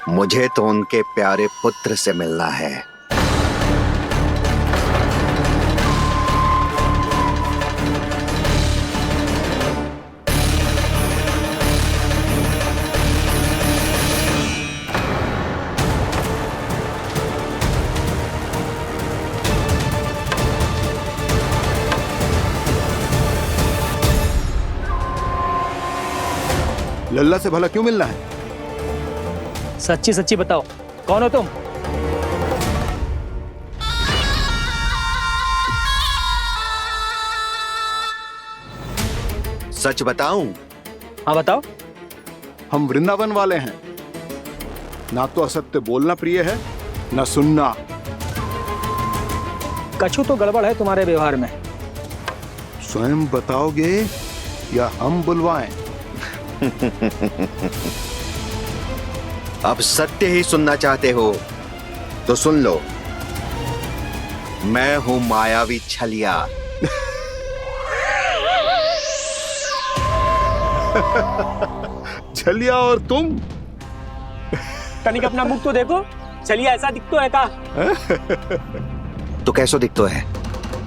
मुझे तो उनके प्यारे पुत्र से मिलना है। लल्ला से भला क्यों मिलना है? सच्ची सच्ची बताओ, कौन हो तुम? सच बताऊं? हाँ बताओ। हम वृंदावन वाले हैं। ना तो असत्य बोलना प्रिय है, ना सुनना। कछु तो गड़बड़ है तुम्हारे व्यवहार में। स्वयं बताओगे या हम बुलवाएं? अब सत्य ही सुनना चाहते हो तो सुन लो। मैं हूं मायावी छलिया। छलिया और तुम? तनिक अपना मुख तो देखो, छलिया ऐसा दिखतो है का? तो कैसो दिखतो है?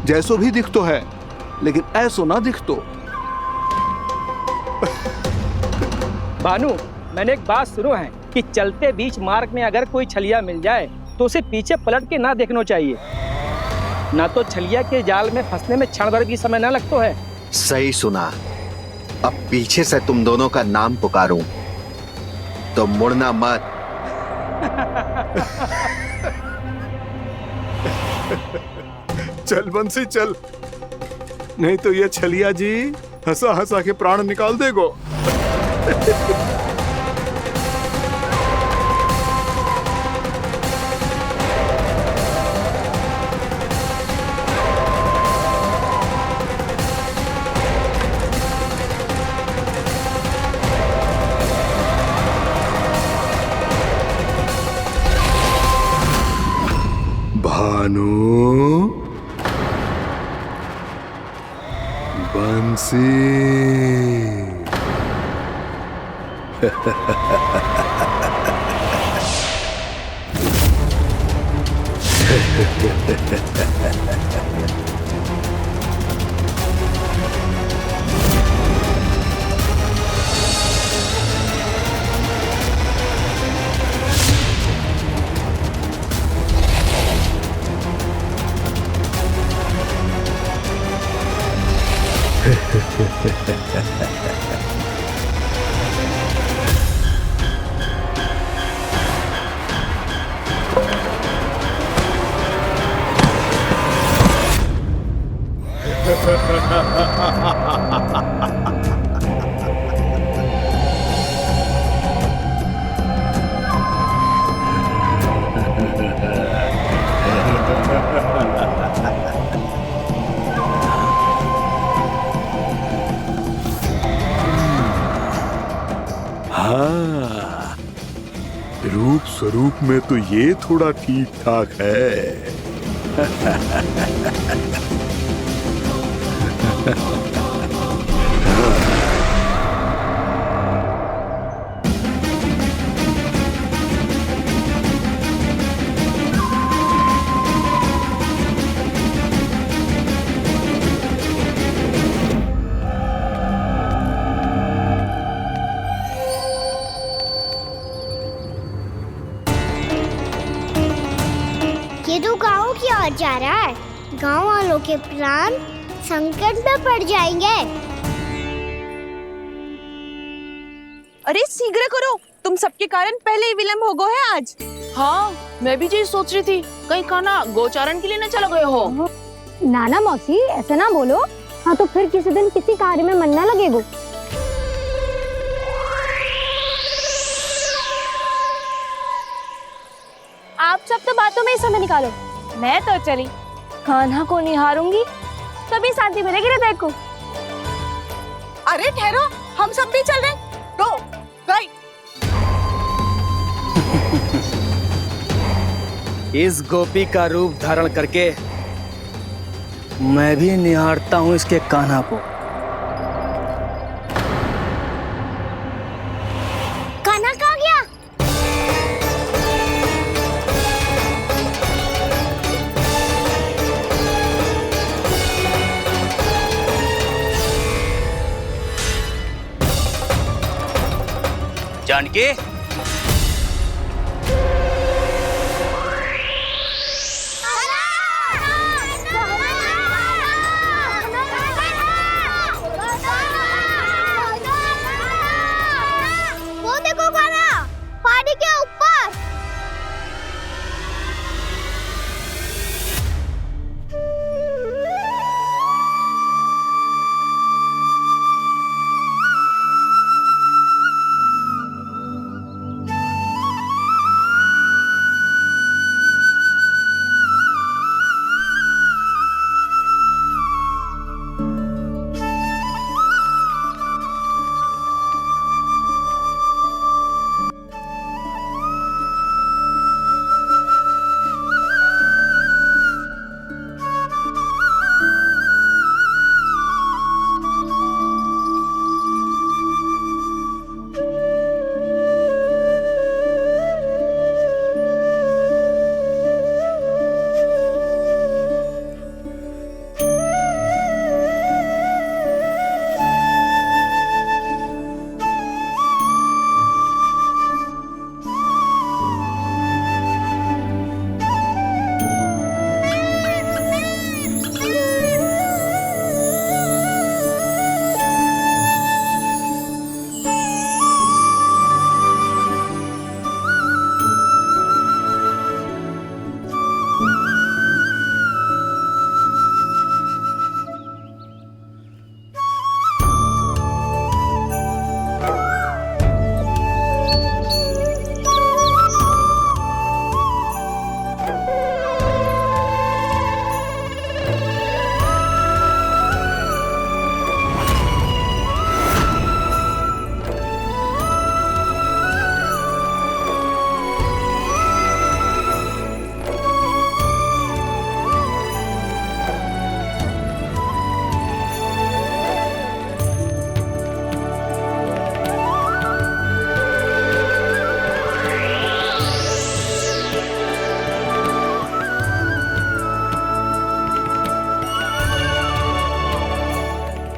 जैसो भी दिखतो है, लेकिन ऐसो ना दिखतो। भानु, मैंने एक बात सुनो है कि चलते बीच मार्ग में अगर कोई छलिया मिल जाए तो उसे पीछे पलट के ना देखना चाहिए, ना तो छलिया के जाल में फंसने में क्षण भर भी समय ना लगता है। सही सुना। अब पीछे से तुम दोनों का नाम पुकारूं तो मुड़ना मत। चल बंसी चल, नहीं तो ये छलिया जी हंसा हंसा के प्राण निकाल देगो। भानु, बंसी। हाँ, रूप स्वरूप में तो ये थोड़ा ठीक ठाक है। ये तो गाँव की ओर जा रहा है। गाँव वालों के प्राण संकट में पड़ जाएंगे। अरे शीघ्र करो, तुम सबके कारण पहले ही विलम्ब हो गो है आज। हाँ, मैं भी यही सोच रही थी, कहीं कान्हा गोचारण के लिए न चला गए हो। नाना मौसी ऐसे ना बोलो। हाँ तो फिर किसी दिन किसी कार्य में मन ना लगेगो। आप सब तो बातों में ही समय निकालो। मैं तो चली कान्हा को निहारूंगी, तभी शांति मिलेगी हृदय को। अरे ठहरो, हम सब भी चल रहे। तो गई। इस गोपी का रूप धारण करके मैं भी निहारता हूँ इसके कान्हा को। कान्हा कहाँ गया? जानकी, वो देखो कान्हा, पहाड़ी के ऊपर।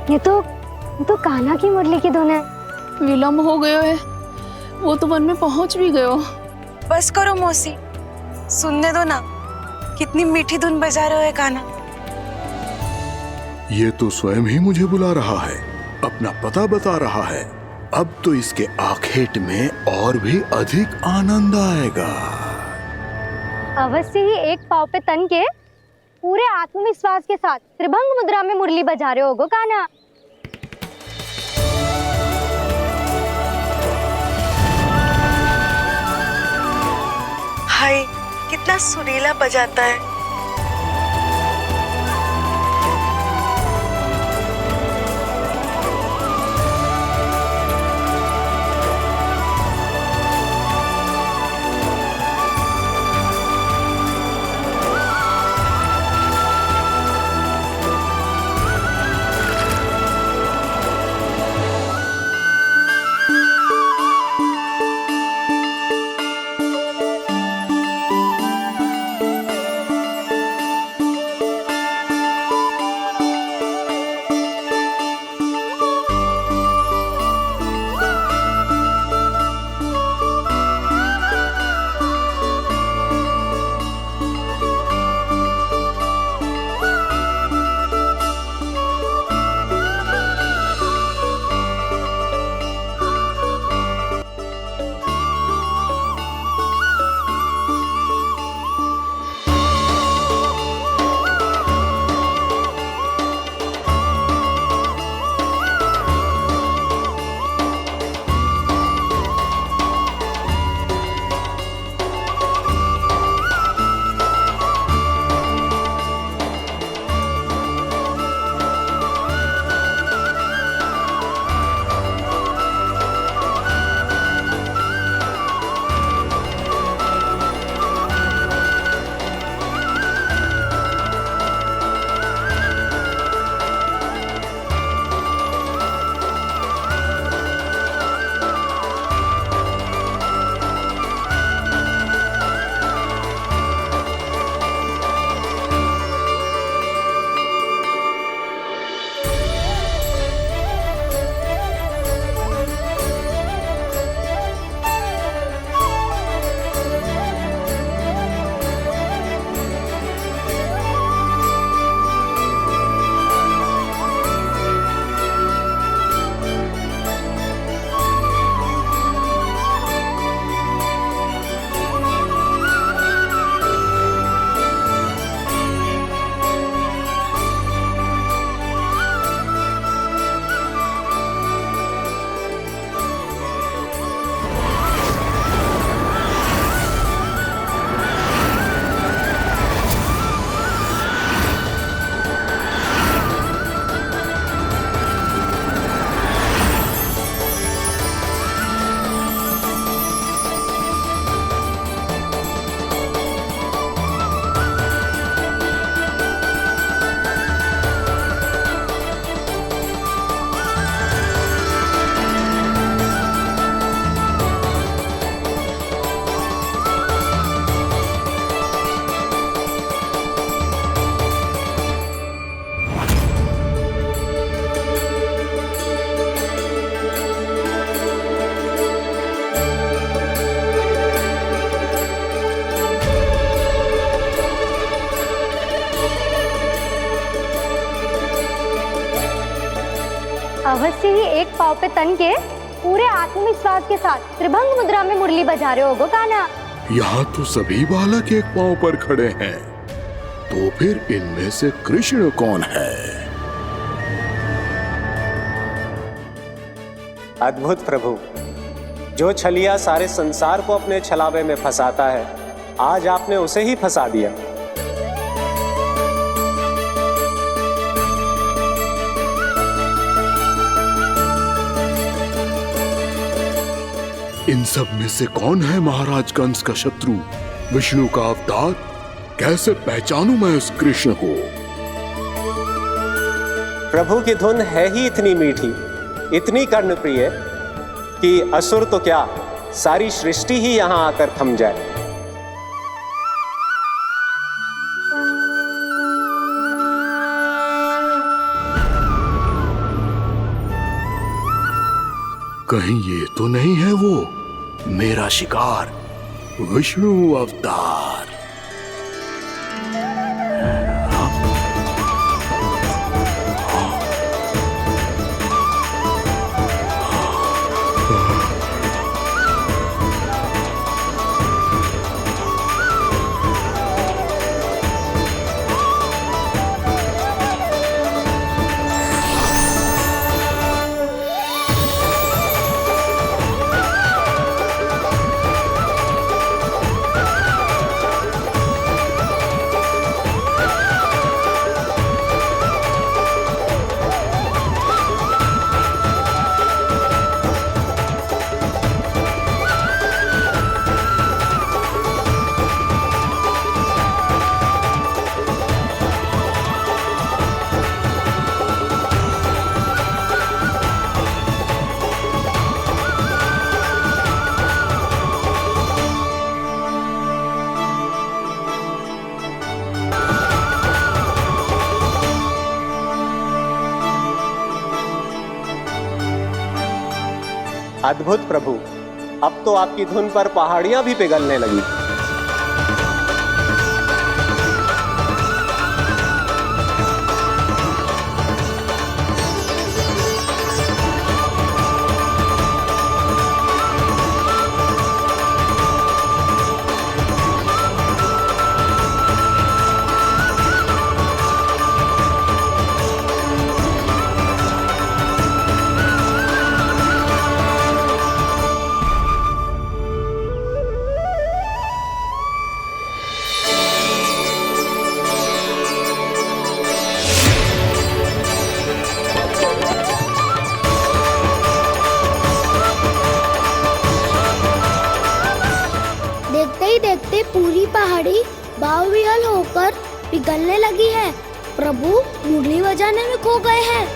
ये तो कान्हा की मुरली की धुन है। विलम्ब हो गयो है, वो तो वन में पहुंच भी गयो। बस करो मौसी, सुनने दो ना, कितनी मीठी धुन बजा रहे हो कान्हा। ये तो स्वयं ही मुझे बुला रहा है, अपना पता बता रहा है। अब तो इसके आखेट में और भी अधिक आनंद आएगा। अवश्य ही एक पाव पे तन के पूरे आत्मविश्वास के साथ त्रिभंग मुद्रा में मुरली बजा रहे होगो कान्हा। हाय, कितना सुरीला बजाता है। एक पाँव पे तन के पूरे आत्मविश्वास के साथ त्रिभंग मुद्रा में मुरली बजा रहे हो गो कान्हा। यहाँ तो सभी बालक एक पांव पर खड़े हैं, तो फिर इनमें से कृष्ण कौन है? अद्भुत प्रभु, जो छलिया सारे संसार को अपने छलावे में फंसाता है, आज आपने उसे ही फंसा दिया। इन सब में से कौन है महाराज कंस का शत्रु, विष्णु का अवतार? कैसे पहचानूं मैं उस कृष्ण को? प्रभु की धुन है ही इतनी मीठी, इतनी कर्णप्रिय कि असुर तो क्या, सारी सृष्टि ही यहां आकर थम जाए। कहीं ये तो नहीं है वो मेरा शिकार, विष्णु अवतार? अद्भुत प्रभु, अब तो आपकी धुन पर पहाड़ियां भी पिघलने लगी। देखते पूरी पहाड़ी बावविहल होकर पिघलने लगी है। प्रभु मुरली बजाने में खो गए हैं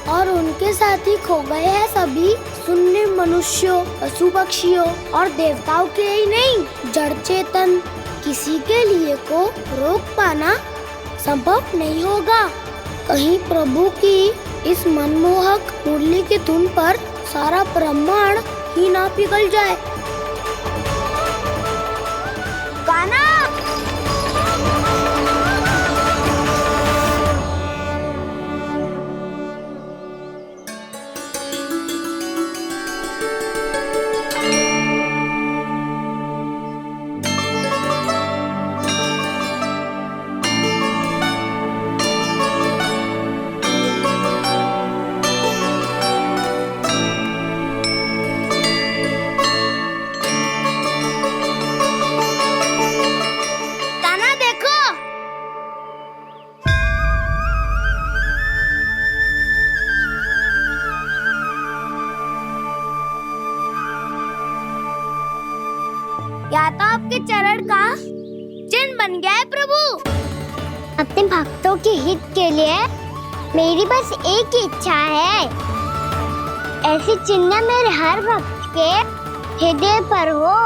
और उनके साथ ही खो गए हैं सभी सुनने मनुष्यों, पशु पक्षियों और देवताओं के ही नहीं, जड़ चेतन किसी के लिए को रोक पाना संभव नहीं होगा। कहीं प्रभु की इस मनमोहक मुरली की धुन पर सारा ब्रह्मांड ही ना पिघल जाए। कान्हा, या तो आपके चरण का चिन्ह बन गया है प्रभु। अपने भक्तों के हित के लिए मेरी बस एक ही इच्छा है, ऐसी चिन्ह मेरे हर भक्त के हृदय पर हो।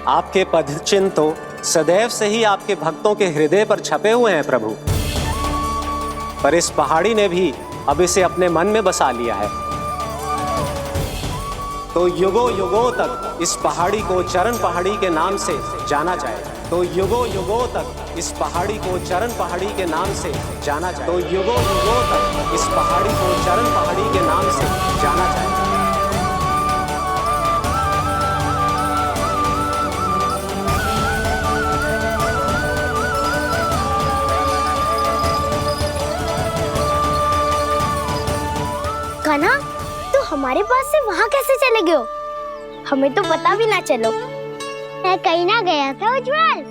आपके पद चिन्ह तो सदैव से ही आपके भक्तों के हृदय पर छपे हुए हैं प्रभु, पर इस पहाड़ी ने भी अब इसे अपने मन में बसा लिया है, तो युगों युगों तक इस पहाड़ी को चरण पहाड़ी के नाम से जाना जाएगा। तो युगों युगों तक इस पहाड़ी को चरण पहाड़ी के नाम से जाना जाए। तो युगों युगों तक इस पहाड़ी को चरण पहाड़ी के नाम से जाना जाए। कान्हा, तू हमारे पास से वहाँ कैसे चले गए हो? हमें तो पता भी ना चलो। मैं कहीं ना गया था उज्जवल,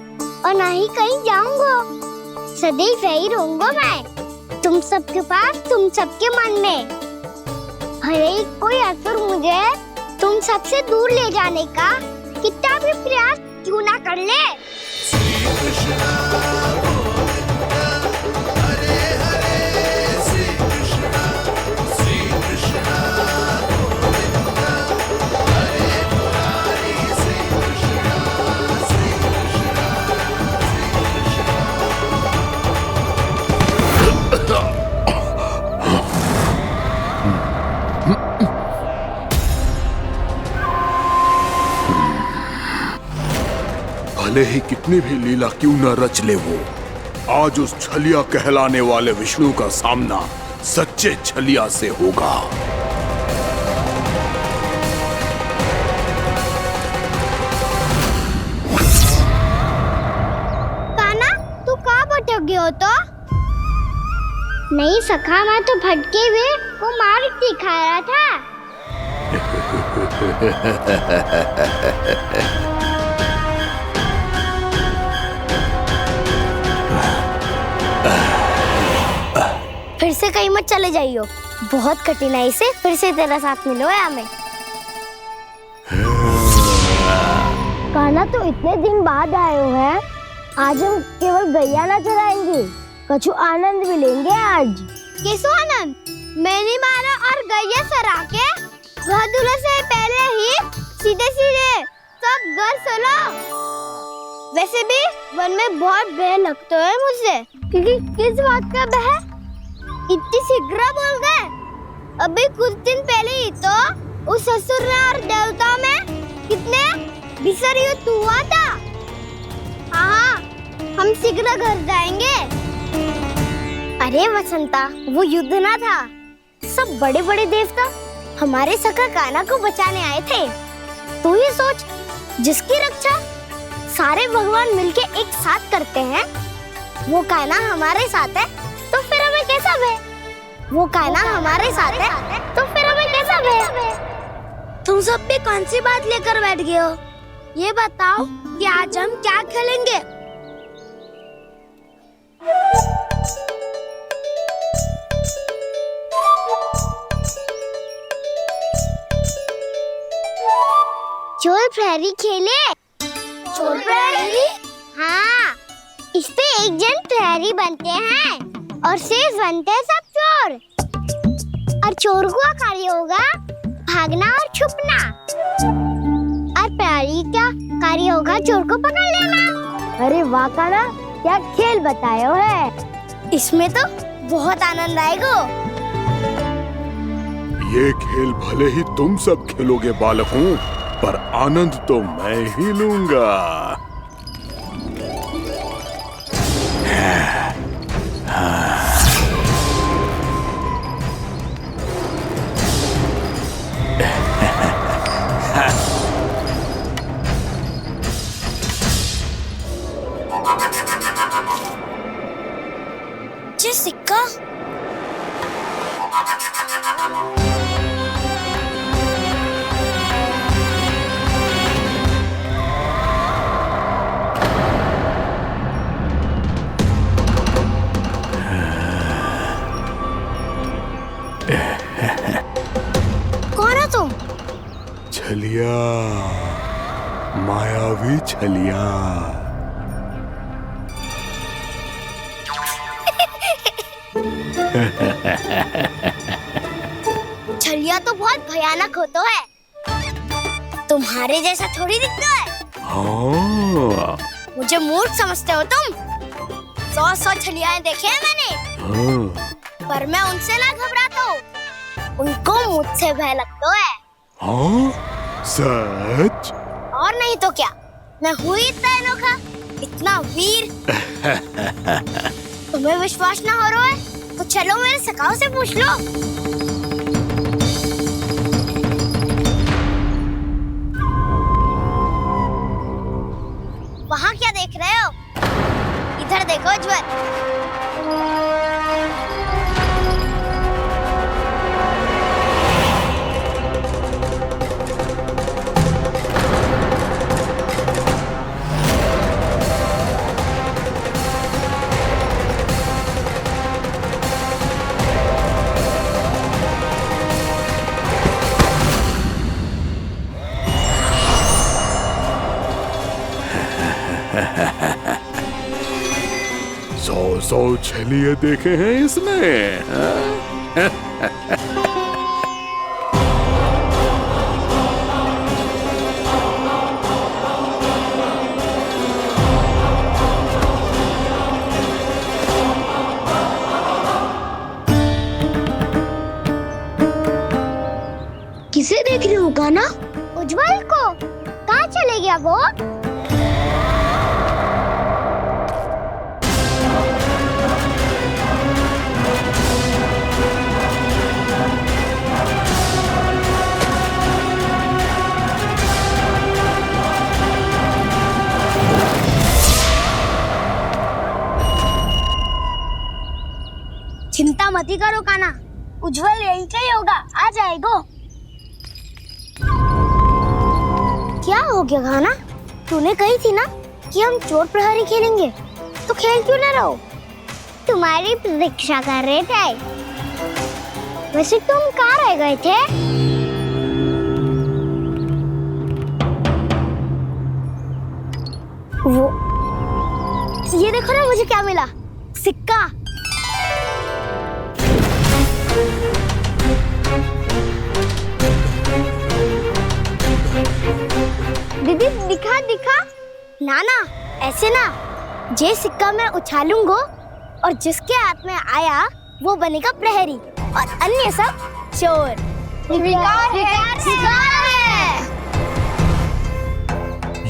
और ना ही कहीं जाऊंगा। सदैव यही रहूंगा मैं, तुम सबके पास, तुम सबके मन में। भले ही कोई असुर मुझे तुम सबसे दूर ले जाने का कितना भी प्रयास क्यों ना कर ले। भले ही कितनी भी लीला क्यों न रच ले वो, आज उस छलिया कहलाने वाले विष्णु का सामना सच्चे छलिया से होगा। कान्हा, तू कहाँ भटक गए हो तो? नहीं सखा, मैं तो भटके हुए को मार्ग दिखा रहा था। फिर से कहीं मत चले जाइयो, बहुत कठिनाई से फिर से तेरा साथ मिलो है हमें। कान्हा, तो इतने दिन बाद आए हो हैं, आज हम केवल गैया ना चराएंगे, कछु आनंद भी लेंगे आज। किसो आनंद? मैंने मारा और गैया चरा के घर दूल्हे से पहले ही सीधे सीधे सब घर चलो। वैसे भी वन में बहुत भय लगता है मुझे, क्योंकि किस बात का भय? इतनी शीघ्र बोल गए। अभी कुछ दिन पहले ही तो उस असुर और देवताओं में कितने भीषण युद्ध हुआ था। हाँ, हम शीघ्र घर जाएंगे। अरे वसंता, वो युद्ध ना था, सब बड़े बड़े देवता हमारे सखा कान्हा को बचाने आए थे। तू ही सोच, जिसकी रक्षा सारे भगवान मिलके एक साथ करते हैं, वो कान्हा हमारे साथ है, तो फिर हमें कैसा भय? वो कान्हा हमारे साथ है, तो फिर हमें कैसा भय? तुम सब भी कौन सी बात लेकर बैठ गए हो? ये बताओ कि आज हम क्या खेलेंगे? चोर प्रहरी खेले। चोर प्रहरी? हाँ, इस पे एक जन प्रहरी बनते हैं और शेष बनते हैं सब चोर। और चोर का कार्य होगा भागना और छुपना, और प्रहरी का कार्य होगा चोर को पकड़ लेना। अरे वाह कान्हा, क्या खेल बताए है। इसमें तो बहुत आनंद आएगा। ये खेल भले ही तुम सब खेलोगे बालकों, पर आनंद तो मैं ही लूंगा। ये सिक्का कौन हो तुम? छलिया, मायावी छलिया। छलिया तो बहुत भयानक होता है, तुम्हारे जैसा थोड़ी दिखता है। हाँ। मुझे मूर्ख समझते हो तुम? 100 छलियाएं देखे हैं मैंने। हाँ। पर मैं उनसे ना घबराता हूँ, उनको मुझसे भय लगता है। हाँ? सच? और नहीं तो क्या, मैं हूँ इतना अनोखा इतना वीर। तुम्हें विश्वास ना हो रहा है तो चलो मेरे सखाओं से पूछ लो। वहाँ क्या देख रहे हो? इधर देखो उज्जवल। सौ छलिए देखे हैं इसने। किसे देख रही हो कान्हा? उज्जवल को। कहाँ चले गया वो? चिंता मत करो कान्हा, उज्जवल यही चाहिए होगा, आ जाएगा। क्या हो गया कान्हा? तूने कही थी ना कि हम चोर प्रहरी खेलेंगे, तो खेल क्यों ना रहो? तुम्हारी प्रतीक्षा कर रहे थे। वैसे तुम कहाँ रह गए थे? वो ये देखो ना, मुझे क्या मिला? सिक्का। दीदी दिखा दिखा। ना ना, ऐसे ना। जे सिक्का मैं उछालूंगा और जिसके हाथ में आया वो बनेगा प्रहरी और अन्य सब चोर। शिकार है।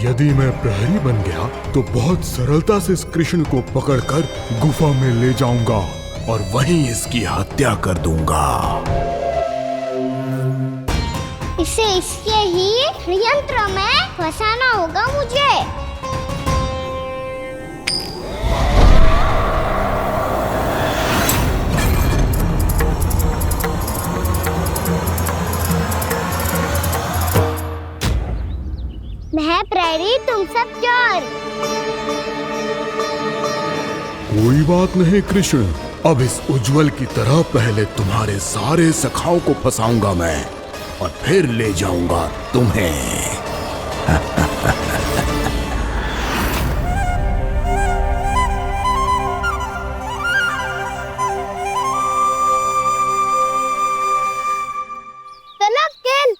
यदि मैं प्रहरी बन गया तो बहुत सरलता से इस कृष्ण को पकड़कर गुफा में ले जाऊंगा और वहीं इसकी हत्या कर दूंगा। इसे इसके ही यंत्र में फंसाना होगा मुझे। मैं प्रहरी, तुम सब चोर। कोई बात नहीं कृष्ण, अब इस उज्जवल की तरह पहले तुम्हारे सारे सखाओं को फंसाऊंगा मैं और फिर ले जाऊंगा तुम्हें। चलो खेल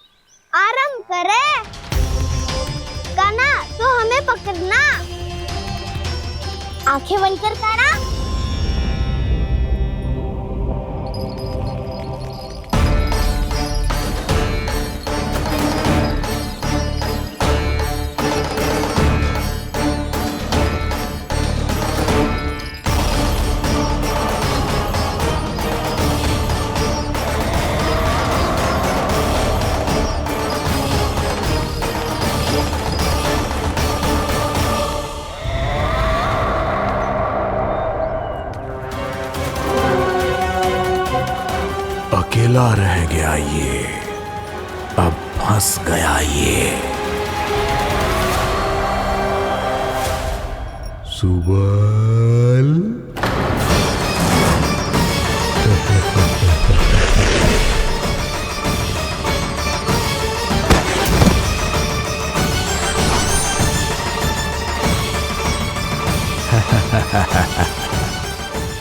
आरंभ करें। कान्हा तो हमें पकड़ना। आंखें बंद कर कान्हा। अकेला रह गया ये, अब फंस गया ये। सुबल।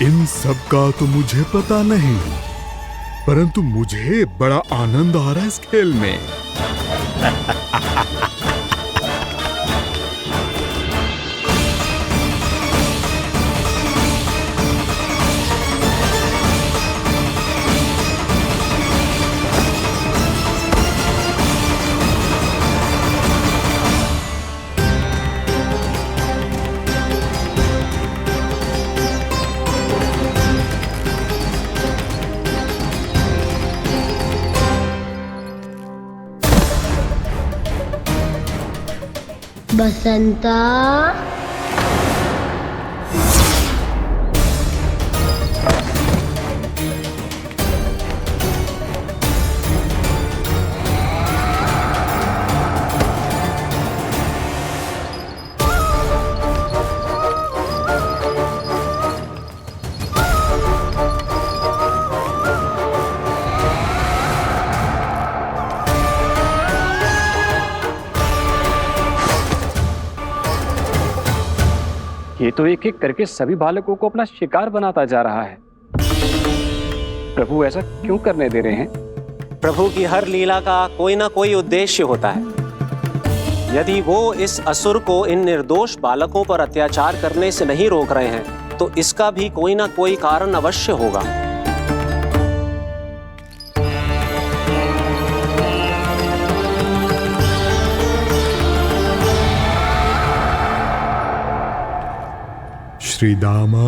इन सब का तो मुझे पता नहीं, परंतु मुझे बड़ा आनंद आ रहा है इस खेल में। बसंता, ये तो एक एक करके सभी बालकों को अपना शिकार बनाता जा रहा है। प्रभु ऐसा क्यों करने दे रहे हैं? प्रभु की हर लीला का कोई ना कोई उद्देश्य होता है। यदि वो इस असुर को इन निर्दोष बालकों पर अत्याचार करने से नहीं रोक रहे हैं तो इसका भी कोई ना कोई कारण अवश्य होगा। श्री दामा,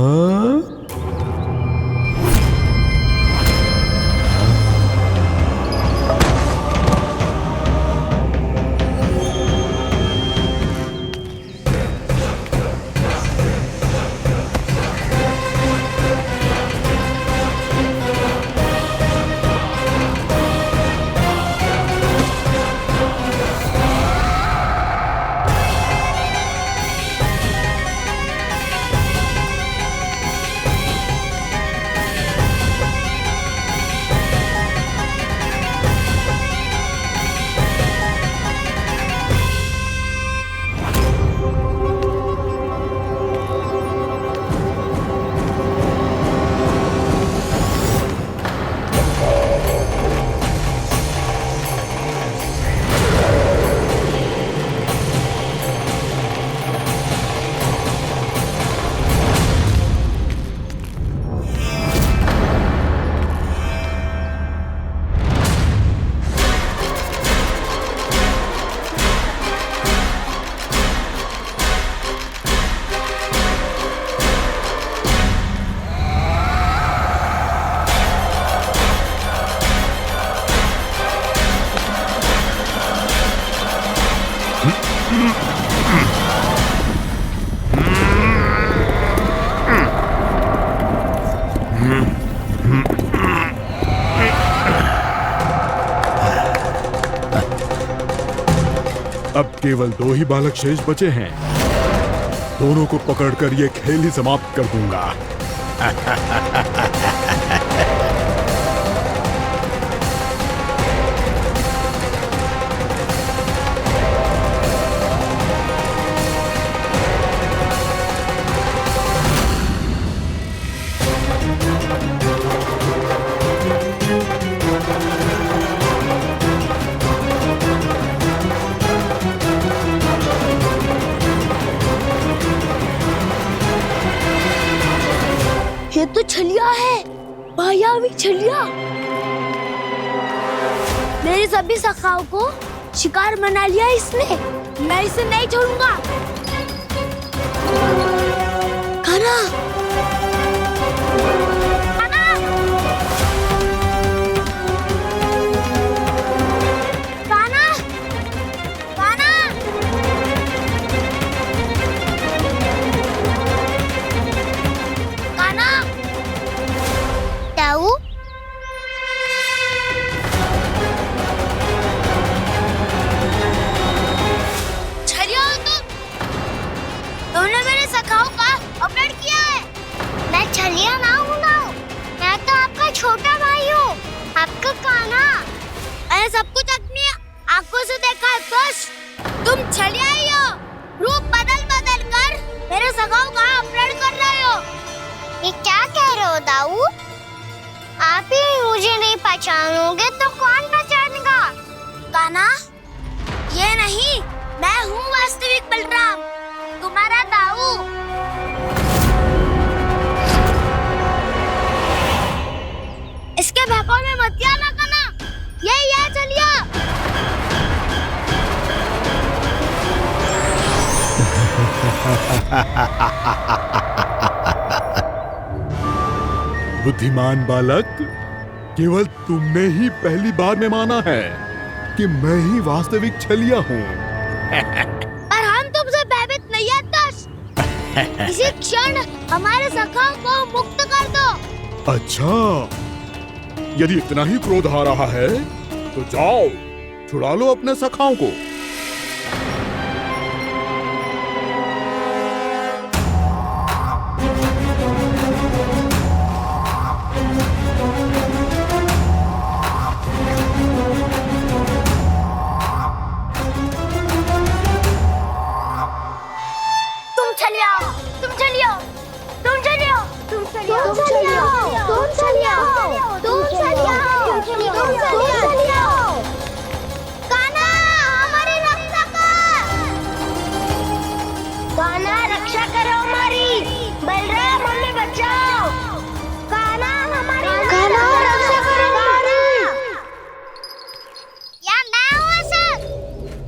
अब केवल 2 ही बालक शेष बचे हैं। दोनों को पकड़कर ये खेल ही समाप्त कर दूंगा। ये तो छलिया है, मायावी छलिया। मेरे सभी सखाओं को शिकार बना लिया इसने। मैं इसे नहीं छोड़ूंगा। कान्हा, कान्हा, कान्हा, कान्हा। कान्हा, ताऊ, छलिया हो तुम। तुमने मेरे सखाओं का अपहरण किया है। मैं छलिया ना हूँ ना, मैं तो आपका छोटा भाई हूँ, आपका कान्हा। मैंने सब कुछ अपनी आंखों से देखा है। बस तुम छलिया ही हो। रूप बदल बदल कर मेरे सखाओं का अपहरण कर रहे हो। ये क्या कह रहे हो दाऊ? आप ही मुझे नहीं पहचानोगे तो कौन पहचानेगा? कान्हा, ये नहीं, मैं हूँ वास्तविक बलराम, तुम्हारा दाऊ। इसके बहकावे में मत आना कान्हा, यही है छलिया। बुद्धिमान बालक, केवल तुमने ही पहली बार में माना है कि मैं ही वास्तविक छलिया हूँ। पर हम तो इसी क्षण हमारे सखाओं को मुक्त कर दो। अच्छा, यदि इतना ही क्रोध आ रहा है तो जाओ छुड़ा लो अपने सखाओं को।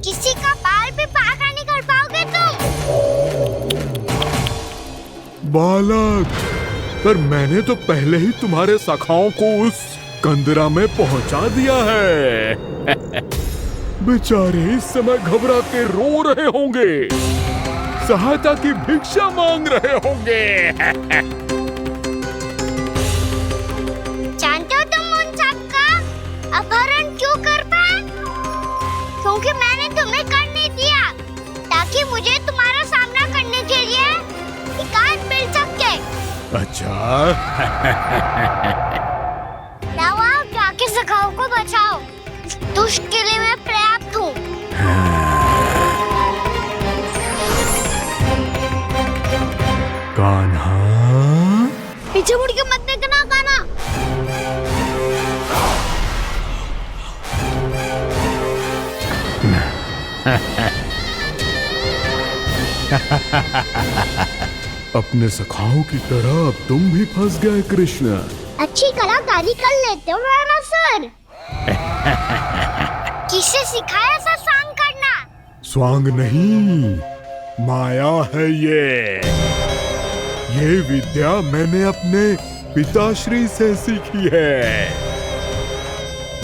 किसी का बाल भी पाका नहीं कर पाओगे तुम। बालक, पर मैंने तो पहले ही तुम्हारे सखाओं को उस कंदरा में पहुंचा दिया है। बेचारे इस समय घबरा के रो रहे होंगे, सहायता की भिक्षा मांग रहे होंगे। जानते हो तुम उन सबका अपहरण क्यों कर पाए? क्योंकि मैंने तुम्हें कर नहीं दिया, ताकि मुझे तुम्हारा सामना करने के लिए विकास मिल सके। अच्छा। जाओ जाके सखाओं को बचाओ, दुष्ट के लिए मैं पर्याप्त हूँ। कान्हा, पीछे मुड़ के मत देखना कान्हा। अपने सखाओं की तरह अब तुम भी फंस गए कृष्ण। अच्छी कलाकारी कर लेते हो रावणासुर। किससे सिखाया ऐसा स्वांग करना? स्वांग नहीं, माया है ये विद्या मैंने अपने पिताश्री से सीखी है।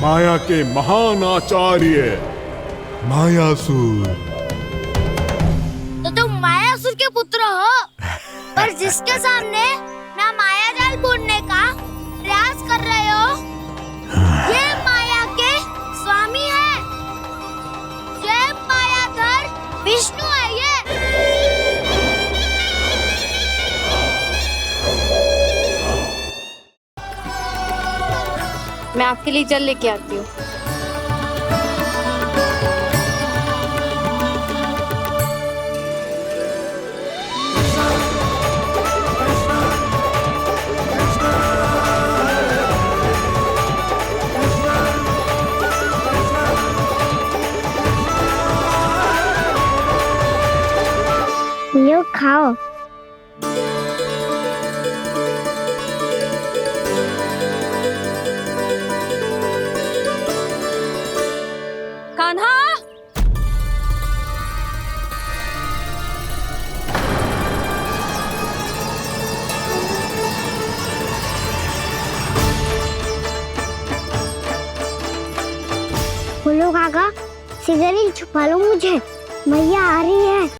माया के महान आचार्य मायासुर। तो तुम मायासुर के पुत्र हो, पर जिसके सामने मैं माया जाल बुनने का प्रयास कर रहे हो, ये माया के स्वामी है। ये मायाधर विष्णु है। ये मैं आपके लिए जल लेके आती हूँ। यो खाओ। कान्हा, बोलो काका, सिगरेट छुपा लो मुझे, मैया आ रही है।